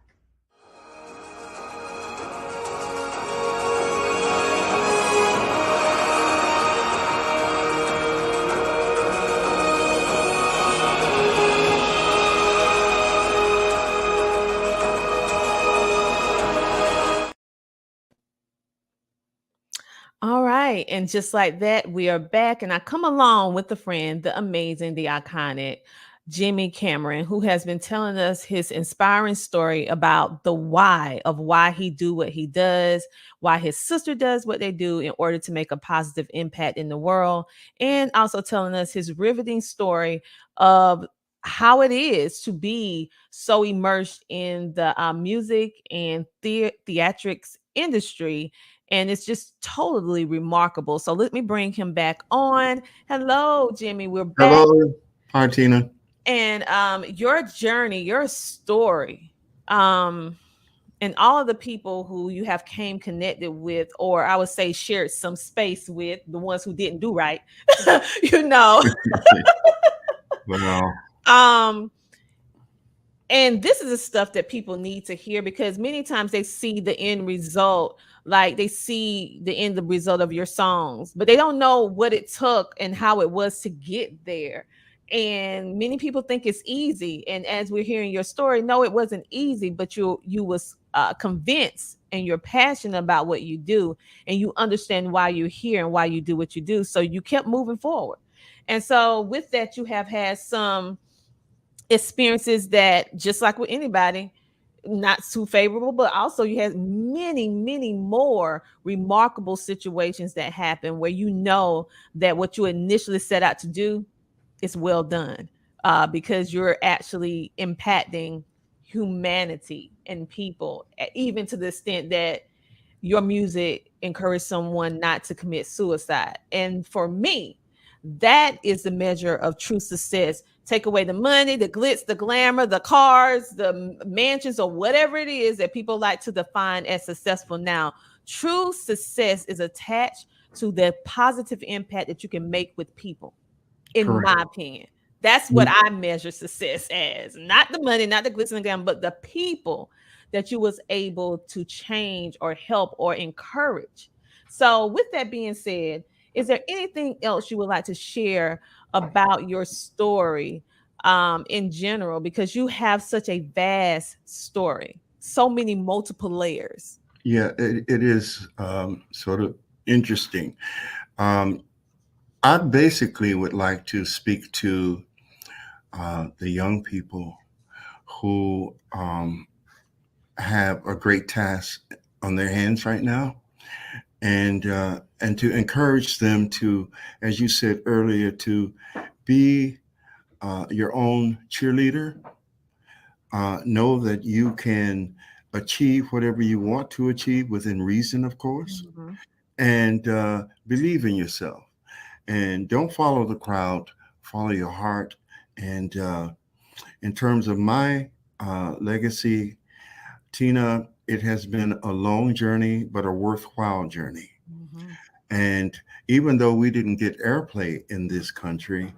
All right. And just like that, we are back. And I come along with the friend, the amazing, the iconic Jimmie Cameron, who has been telling us his inspiring story about the why of why he do what he does, why his sister does what they do in order to make a positive impact in the world, and also telling us his riveting story of how it is to be so immersed in the music and theatrics industry, and it's just totally remarkable. So let me bring him back on. Hello, Jimmie. We're back. Hello. Hi, Tina. And your journey, your story, and all of the people who you have came connected with, or I would say shared some space with, the ones who didn't do right, you know. Well, um And this is the stuff that people need to hear, because many times they see the end result, like they see the end result of your songs, but they don't know what it took and how it was to get there. And many people think it's easy, and as we're hearing your story, no, it wasn't easy, but you was convinced, and you're passionate about what you do, and you understand why you're here and why you do what you do, so you kept moving forward. And so with that, you have had some experiences that, just like with anybody, not too favorable, but also you had many, many more remarkable situations that happen where you know that what you initially set out to do is well done, because you're actually impacting humanity and people, even to the extent that your music encourage someone not to commit suicide. And for me, that is the measure of true success. Take away the money, the glitz, the glamour, the cars, the mansions, or whatever it is that people like to define as successful now. True success is attached to the positive impact that you can make with people, in Correct. my opinion. That's what I measure success as. Not the money, not the glitz and glam, but the people that you was able to change or help or encourage. So with that being said, is there anything else you would like to share about your story, in general? Because you have such a vast story, so many multiple layers. Yeah, it is sort of interesting. Um, I basically would like to speak to the young people who have a great task on their hands right now, and to encourage them to, as you said earlier, to be your own cheerleader. Know that you can achieve whatever you want to achieve within reason, of course, Mhm. and believe in yourself. And don't follow the crowd, follow your heart. And in terms of my legacy, Tina, it has been a long journey, but a worthwhile journey. Mhm. And even though we didn't get airplay in this country,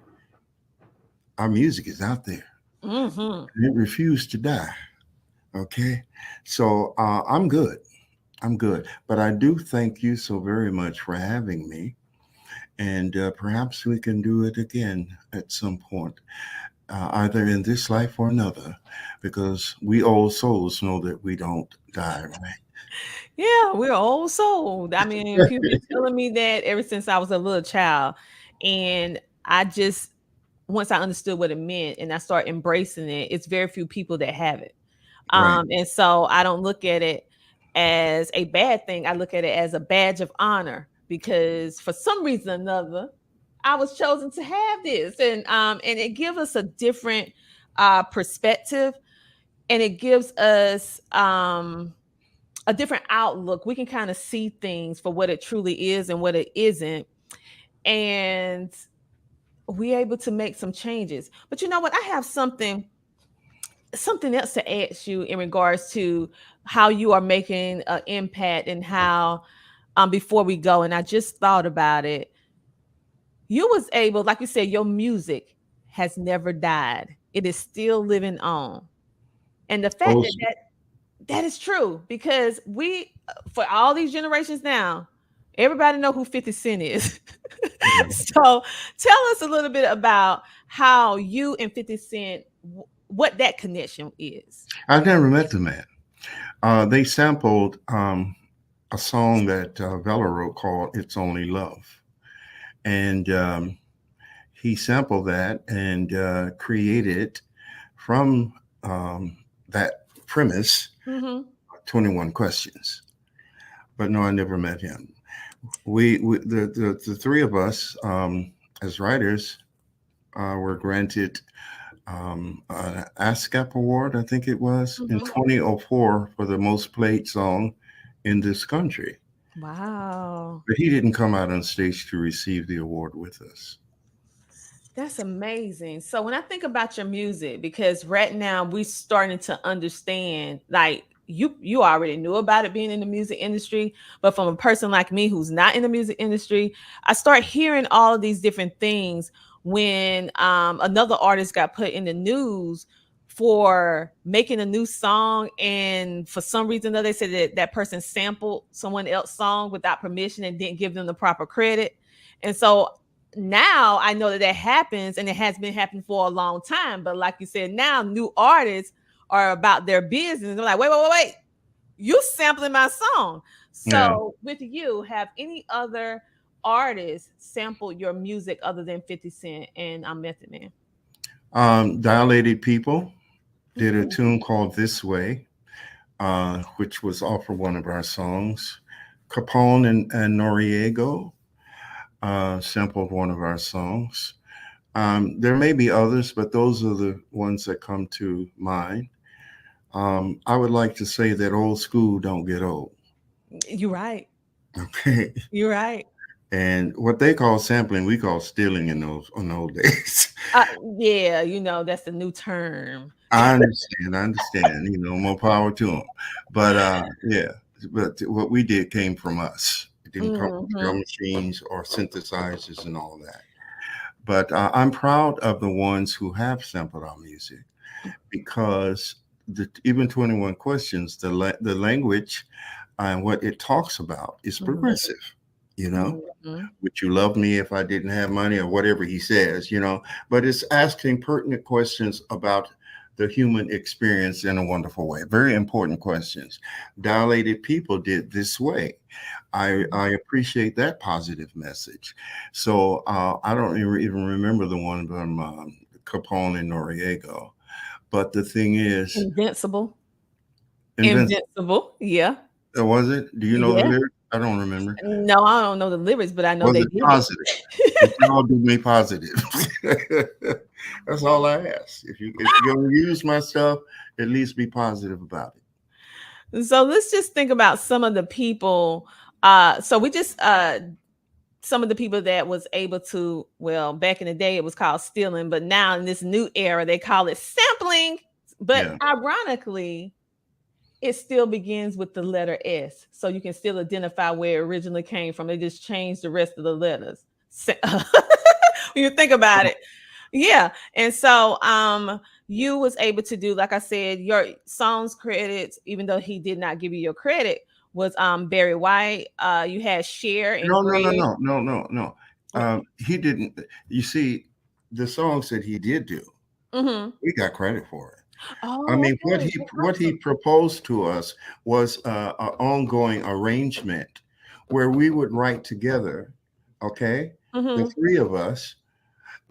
our music is out there. Mhm. And it refused to die. Okay. So I'm good. I'm good. But I do thank you so very much for having me. And perhaps we can do it again at some point, either in this life or another, because we old souls know that we don't die, Yeah, we're old soul. I mean, people been telling me that ever since I was a little child. And I just, once I understood what it meant and I start embracing it, it's very few people that have it. right? And so I don't look at it as a bad thing. I look at it as a badge of honor, because for some reason or another, I was chosen to have this. And it gives us a different perspective, and it gives us a different outlook. We can kind of see things for what it truly is and what it isn't. And we're able to make some changes. But you know what? I have something else to ask you in regards to how you are making an impact, and how, before we go, and I just thought about it, you was able, like you said, your music has never died. It is still living on. And the fact Oh, that is true, because we, for all these generations now, everybody know who 50 Cent is. So tell us a little bit about how you and 50 Cent, what that connection is. I've never met the man. They sampled a song that Vella wrote called "It's Only Love," and he sampled that and created from that premise Mhm. 21 questions. But no, I never met him. The three of us, as writers, were granted an ASCAP award, I think it was, in Mhm. 2004 for the most played song in this country. Wow. But he didn't come out on stage to receive the award with us. That's amazing. So when I think about your music, because right now we're starting to understand, like you already knew about it being in the music industry, but from a person like me who's not in the music industry, I start hearing all of these different things when another artist got put in the news for making a new song, and for some reason or another, they said that that person sampled someone else's song without permission and didn't give them the proper credit. And so now I know that that happens, and it has been happening for a long time. But like you said, now new artists are about their business. They're like, wait, you sampling my song. Yeah. So with you, have any other artists sampled your music other than 50 Cent and Method Man? Dilated People did a Mm. tune called This Way, which was off of one of our songs. Capone and Noriego sampled one of our songs. There may be others, but those are the ones that come to mind. I would like to say that old school don't get old. You're right. Okay. You're right. And what they call sampling, we call stealing in those days. Yeah, that's the new term. I understand. More power to them. But yeah, but what we did came from us. It didn't come from drum machines or synthesizers and all that. But I'm proud of the ones who have sampled our music, because even 21 Questions, the language and what it talks about is progressive. Would you love me if I didn't have money, or whatever he says, but it's asking pertinent questions about the human experience in a wonderful way. Very important questions. Dilated People did This Way. I appreciate that positive message. So I don't even remember the one from Capone and Noriego. But the thing is, Invincible. Invincible. Yeah. Was it? Do you know the Yeah. lyrics? I don't remember. No, I don't know the lyrics, but I know Was they it did positive? Did y'all do me positive? That's all I ask. If you're gonna use my stuff, at least be positive about it. So let's just think about some of the people. So we just some of the people that was able to, well, back in the day it was called stealing, but now in this new era they call it sampling. But ironically, it still begins with the letter S, so you can still identify where it originally came from. They just changed the rest of the letters. When you think about it. Yeah. And so you was able to do, like I said, your songs credits, even though he did not give you your credit, was Barry White. You had Cher and No. He didn't. You see, the songs that he did do, we got credit for it. I mean, what he proposed to us was an ongoing arrangement where we would write together, okay, the three of us,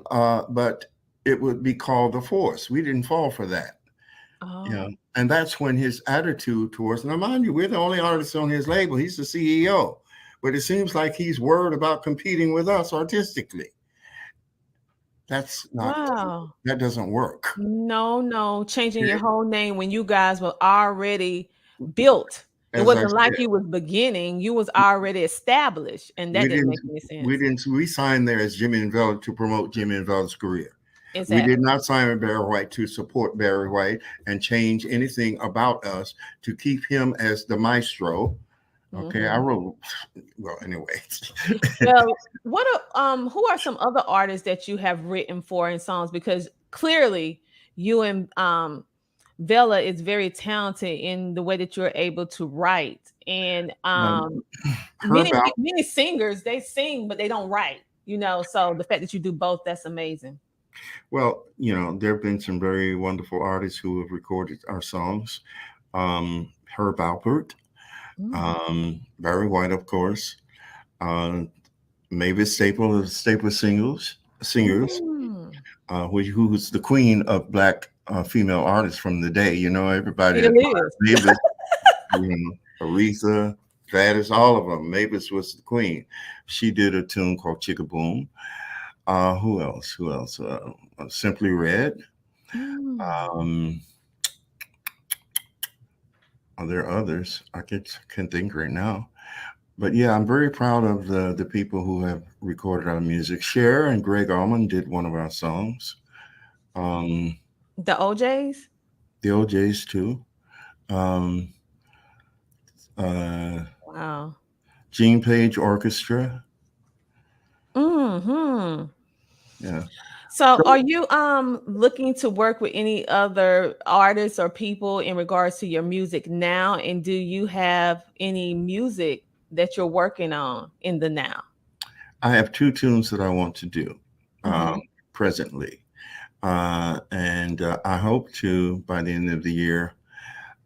but it would be called The Force. We didn't fall for that. And that's when his attitude towards, now mind you, we're the only artists on his label. He's the CEO, but it seems like he's worried about competing with us artistically. That's not, that doesn't work. No, changing your whole name when you guys were already built. It wasn't like you was beginning. You was already established, and that didn't make any sense. We signed there as Jimmie and Vella to promote Jimmie and Vella's career. Exactly. We did not sign with Barry White to support Barry White and change anything about us to keep him as the maestro. Okay, I wrote. Well, anyway. Well, who are some other artists that you have written for in songs? Because clearly, you and Vella is very talented in the way that you're able to write. And many singers, they sing, but they don't write. So the fact that you do both, that's amazing. Well, there have been some very wonderful artists who have recorded our songs. Herb Alpert. Barry White, of course, Mavis Staple of Staple Singers, who's the queen of Black female artists from the day. Everybody, Mavis, Aretha, Gladys, all of them. Mavis was the queen. She did a tune called Chicka Boom. Who else? Simply Red. There are others I can't think right now, but yeah, I'm very proud of the people who have recorded our music. Cher and Greg Allman did one of our songs. The OJs. The OJs too. Wow. Gene Page Orchestra. Yeah. So are you looking to work with any other artists or people in regards to your music now? And do you have any music that you're working on in the now? I have two tunes that I want to do Mm-hmm. presently. And I hope to, by the end of the year,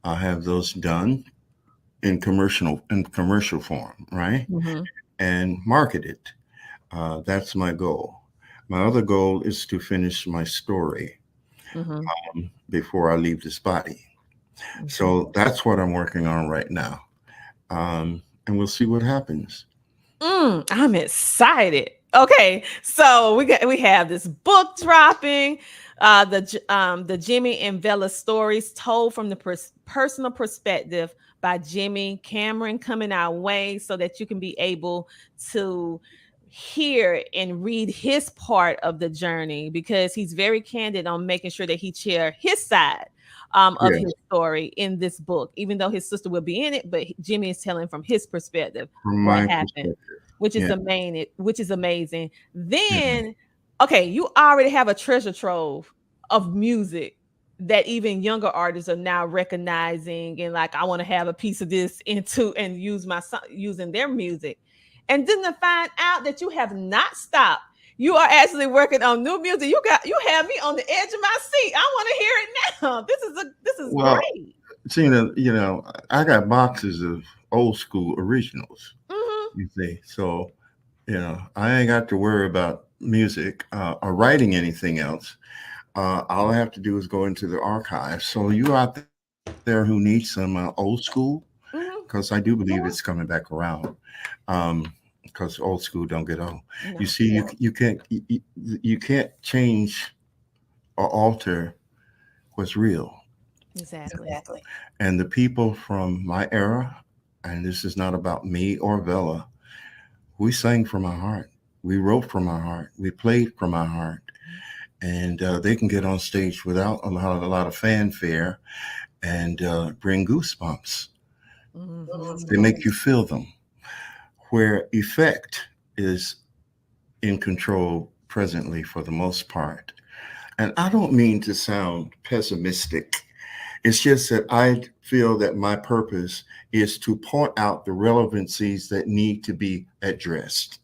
I'll have those done in commercial form, right? Mm-hmm. And market it. That's my goal. My other goal is to finish my story Mm-hmm. before I leave this body. Okay. So that's what I'm working on right now. And we'll see what happens. I'm excited. Okay, so we have this book dropping, the Jimmie and Vella stories told from the personal perspective by Jimmie Cameron coming our way, so that you can be able to hear and read his part of the journey, because he's very candid on making sure that he share his side of Yes, his story in this book, even though his sister will be in it, but Jimmie is telling from his perspective from what my happened, perspective. which is Yeah. amazing. Yeah. Then, okay, you already have a treasure trove of music that even younger artists are now recognizing, and like, I want to have a piece of this into and use using their music. And then to find out that you have not stopped. You are actually working on new music. You have me on the edge of my seat. I want to hear it now. This is Well, great. Tina, I got boxes of old school originals, Hmm. you see. So, I ain't got to worry about music or writing anything else. All I have to do is go into the archives. So, you out there who need some old school, because I Hmm. do believe it's coming back around. Um, because old school don't get old. You No, see, you can't change or alter what's real. exactly. And the people from my era, and this is not about me or Bella, we sang from our heart. We wrote from our heart. We played from our heart. And they can get on stage without a lot of fanfare and bring goosebumps. They Hmm. make you feel them. Where effect is in control presently for the most part. And I don't mean to sound pessimistic. It's just that I feel that my purpose is to point out the relevancies that need to be addressed.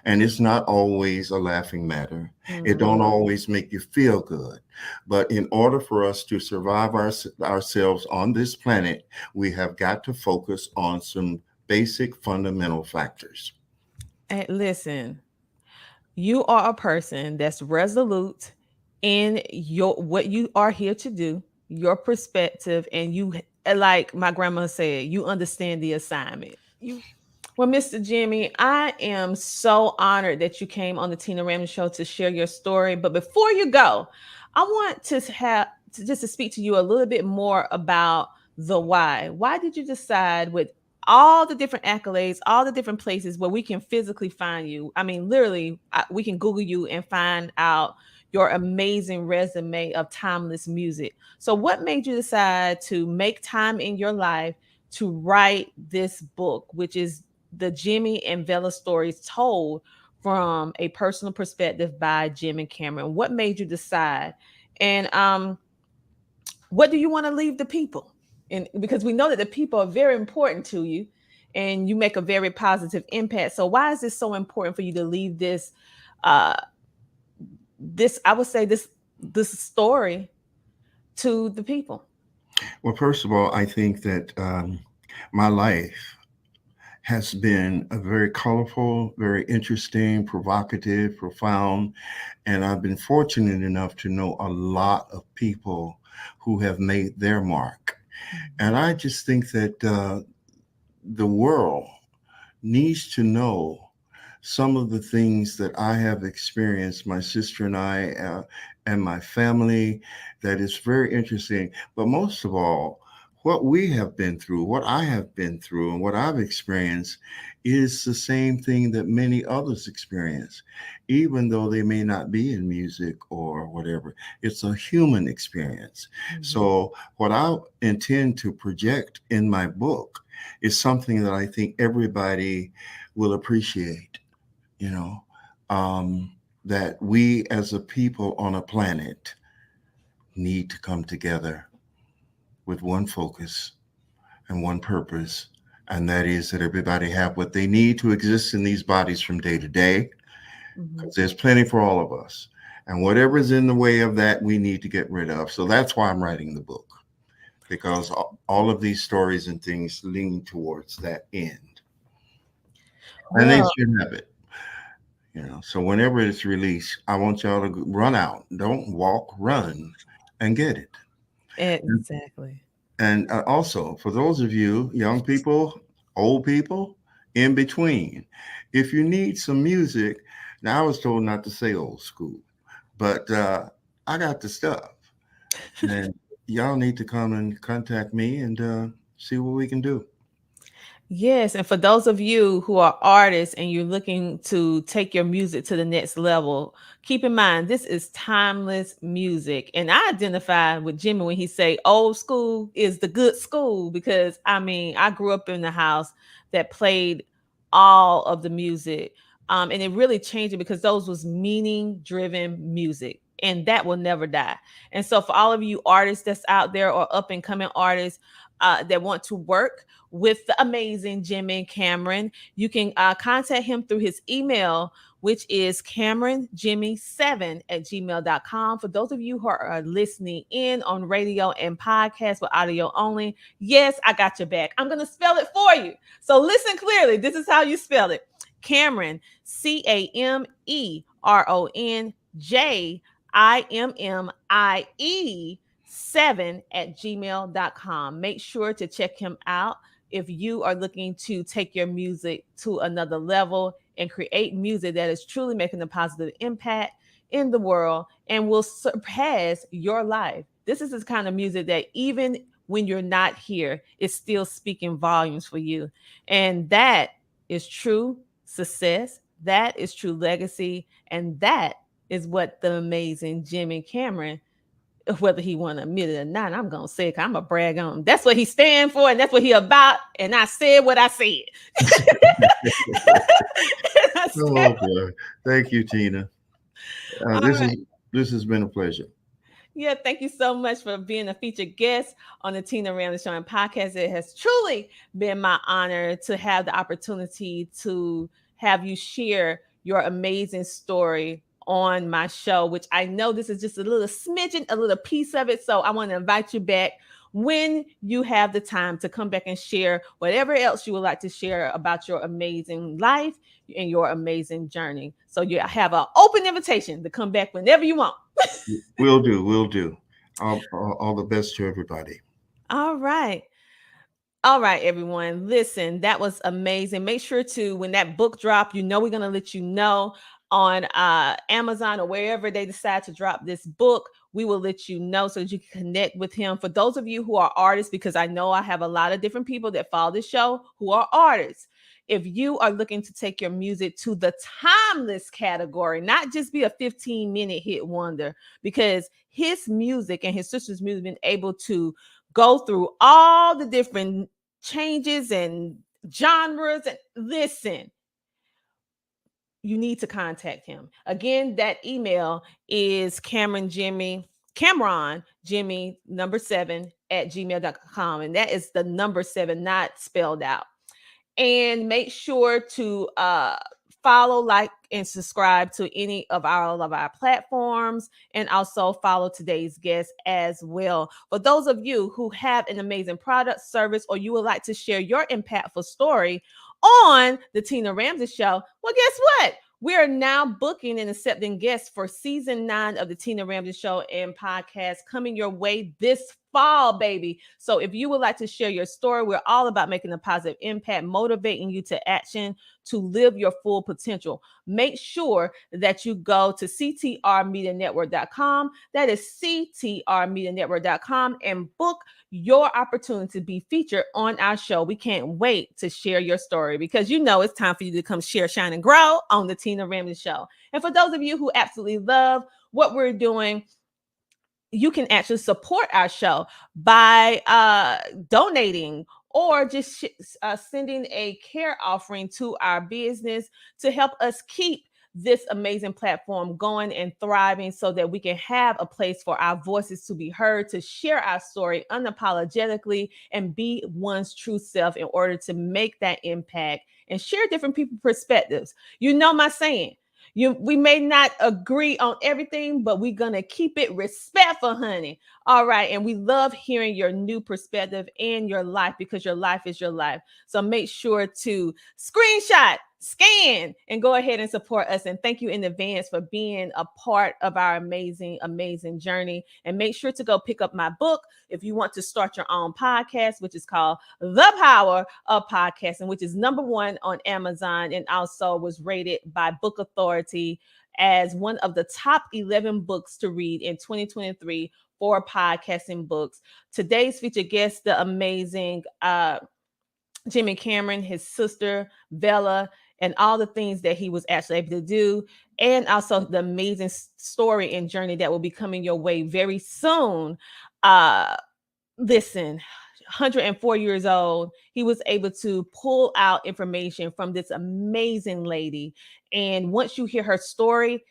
And it's not always a laughing matter. It don't Hmm. always make you feel good. But in order for us to survive ourselves on this planet, we have got to focus on some basic fundamental factors. And listen, you are a person that's resolute in your what you are here to do, your perspective, and you, like my grandma said, you understand the assignment. Well, Mr. Jimmie, I am so honored that you came on the Tina Ramsey Show to share your story. But before you go, I want just to speak to you a little bit more about the why. Why did you decide, with all the different accolades, all the different places where we can physically find you? I mean, literally, we can Google you and find out your amazing resume of timeless music. So, what made you decide to make time in your life to write this book, which is the Jimmie and Vella stories told from a personal perspective by Jimmie Cameron? What made you decide? And what do you want to leave the people? And because we know that the people are very important to you and you make a very positive impact. So why is this so important for you to leave uh I would say this story to the people? Well, first of all, I think that my life has been a very colorful, very interesting, provocative, profound, and I've been fortunate enough to know a lot of people who have made their mark. And I just think that the world needs to know some of the things that I have experienced, my sister and my family, that is very interesting. But most of all, what we have been through, what I have been through, and what I've experienced is the same thing that many others experience, even though they may not be in music or whatever. It's a human experience. Mhm. So, what I intend to project in my book is something that I think everybody will appreciate, you know. Um, that we as a people on a planet need to come together with one focus and one purpose, and that is that everybody have what they need to exist in these bodies from day to day, because there's plenty for all of us. And whatever is in the way of that, we need to get rid of. So that's why I'm writing the book, because all of these stories and things lean towards that end. And they Well, should have it. So whenever it's released, I want y'all to run out. Don't walk, run and get it. exactly. And also, for those of you, young people, old people, in between, if you need some music, now I was told not to say old school, but I got the stuff. And y'all need to come and contact me and see what we can do. Yes, and for those of you who are artists and you're looking to take your music to the next level, keep in mind this is timeless music. And I identify with Jimmie when he say old school is the good school, because I mean, I grew up in the house that played all of the music. And it really changed it because those was meaning driven music, and that will never die. And so for all of you artists that's out there, or up and coming artists that want to work with the amazing Jimmie Cameron, you can contact him through his email, which is CameronJimmie7@gmail.com. For those of you who are listening in on radio and podcast with audio only, yes, I got your back. I'm going to spell it for you. So listen clearly. This is how you spell it. Cameron, CameronJimmie 7@gmail.com. Make sure to check him out if you are looking to take your music to another level and create music that is truly making a positive impact in the world and will surpass your life. This is the kind of music that even when you're not here, it's still speaking volumes for you. And that is true success. That is true legacy. And that is what the amazing Jimmie Cameron, whether he want to admit it or not, I'm gonna say it 'cause I'm a brag on him. That's what he stand for, and that's what he about. And I said what I said. Oh boy. Thank you, Tina. All This right. this has been a pleasure. Yeah, thank you so much for being a featured guest on the Tina Ramsey Show and podcast. It has truly been my honor to have the opportunity to have you share your amazing story on my show, which I know this is just a little smidgen, a little piece of it. So I want to invite you back when you have the time to come back and share whatever else you would like to share about your amazing life and your amazing journey. So you have an open invitation to come back whenever you want. We'll do. We'll do. All the best to everybody. All right. All right, everyone. Listen, that was amazing. Make sure to, when that book drop, we're going to let you know on Amazon or wherever they decide to drop this book. We will let you know so that you can connect with him. For those of you who are artists, because I know I have a lot of different people that follow this show who are artists. If you are looking to take your music to the timeless category, not just be a 15-minute hit wonder, because his music and his sister's music been able to go through all the different changes and genres. And listen, you need to contact him. Again, that email is Cameron Jimmie 7@gmail.com. And that is the number 7, not spelled out. And make sure to follow, like, and subscribe to any of our platforms, and also follow today's guest as well. For those of you who have an amazing product, service, or you would like to share your impactful story on the Tina Ramsey Show, well, guess what? We are now booking and accepting guests for season 9 of the Tina Ramsey Show and podcast, coming your way this fall, baby. So if you would like to share your story, we're all about making a positive impact, motivating you to action to live your full potential. Make sure that you go to ctrmedianetwork.com. That is ctrmedianetwork.com, and book your opportunity to be featured on our show. We can't wait to share your story, because it's time for you to come share, shine, and grow on the Tina Ramsey Show. And for those of you who absolutely love what we're doing, you can actually support our show by donating, or just sending a care offering to our business to help us keep this amazing platform going and thriving so that we can have a place for our voices to be heard, to share our story unapologetically and be one's true self in order to make that impact and share different people's perspectives. You know my saying. We may not agree on everything, but we're going to keep it respectful, honey. All right. And we love hearing your new perspective in your life because your life is your life. So make sure to screenshot, scan, and go ahead and support us. And thank you in advance for being a part of our amazing, amazing journey. And make sure to go pick up my book if you want to start your own podcast, which is called The Power of Podcasting, which is #1 on Amazon and also was rated by Book Authority as one of the top 11 books to read in 2023 for podcasting books. Today's featured guest, the amazing Jimmie Cameron, his sister, Bella, and all the things that he was actually able to do, and also the amazing story and journey that will be coming your way very soon. Listen, 104 years old, he was able to pull out information from this amazing lady. And once you hear her story,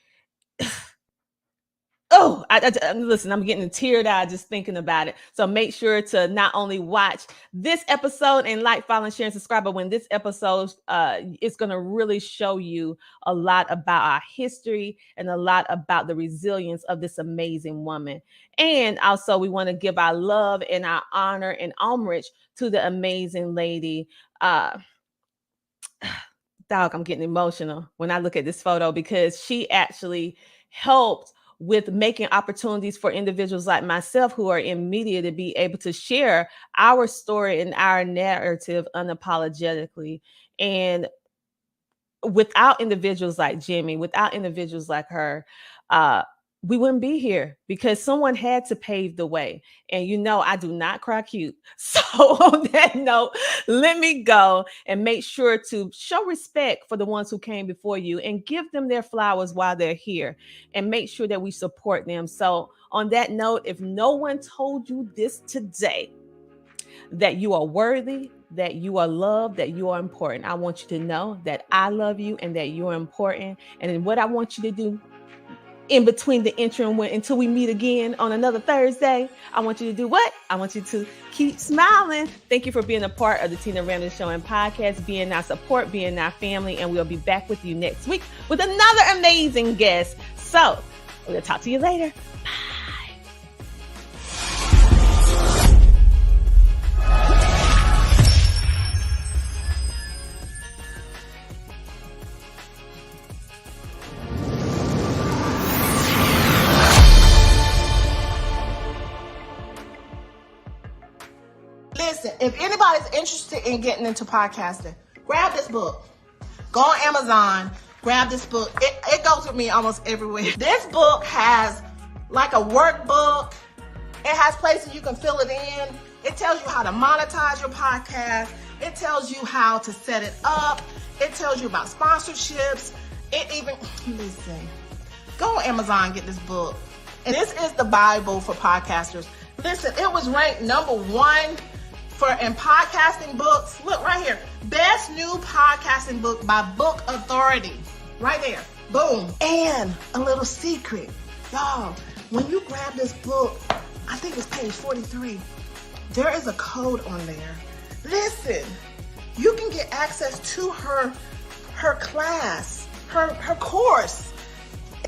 listen, I'm getting teared eyed just thinking about it. So make sure to not only watch this episode and like, follow, and share, and subscribe, but when this episode is going to really show you a lot about our history and a lot about the resilience of this amazing woman. And also we want to give our love and our honor and homage to the amazing lady. Dog, I'm getting emotional when I look at this photo because she actually helped with making opportunities for individuals like myself who are in media to be able to share our story and our narrative unapologetically. And without individuals like Jimmie, without individuals like her, we wouldn't be here because someone had to pave the way. And you know, I do not cry cute. So on that note, let me go and make sure to show respect for the ones who came before you and give them their flowers while they're here and make sure that we support them. So on that note, if no one told you this today, that you are worthy, that you are loved, that you are important, I want you to know that I love you and that you are important. And then what I want you to do in between the interim until we meet again on another Thursday, I want you to do what? I want you to keep smiling. Thank you for being a part of the Tina Ramsey Show and podcast, being our support, being our family, and we'll be back with you next week with another amazing guest. So we'll talk to you later. Listen, if anybody's interested in getting into podcasting, grab this book. Go on Amazon, grab this book. It goes with me almost everywhere. This book has like a workbook. It has places you can fill it in. It tells you how to monetize your podcast. It tells you how to set it up. It tells you about sponsorships. It even, listen, go on Amazon and get this book. And this is the Bible for podcasters. Listen, it was ranked #1 in podcasting books. Look right here. Best new podcasting book by Book Authority. Right there. Boom. And a little secret. Y'all, when you grab this book, I think it's page 43. There is a code on there. Listen, you can get access to her class, her course.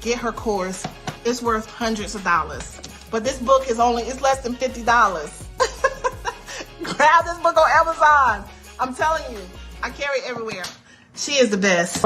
Get her course. It's worth hundreds of dollars. But this book is it's less than $50. Grab this book on Amazon. I'm telling you, I carry it everywhere. She is the best.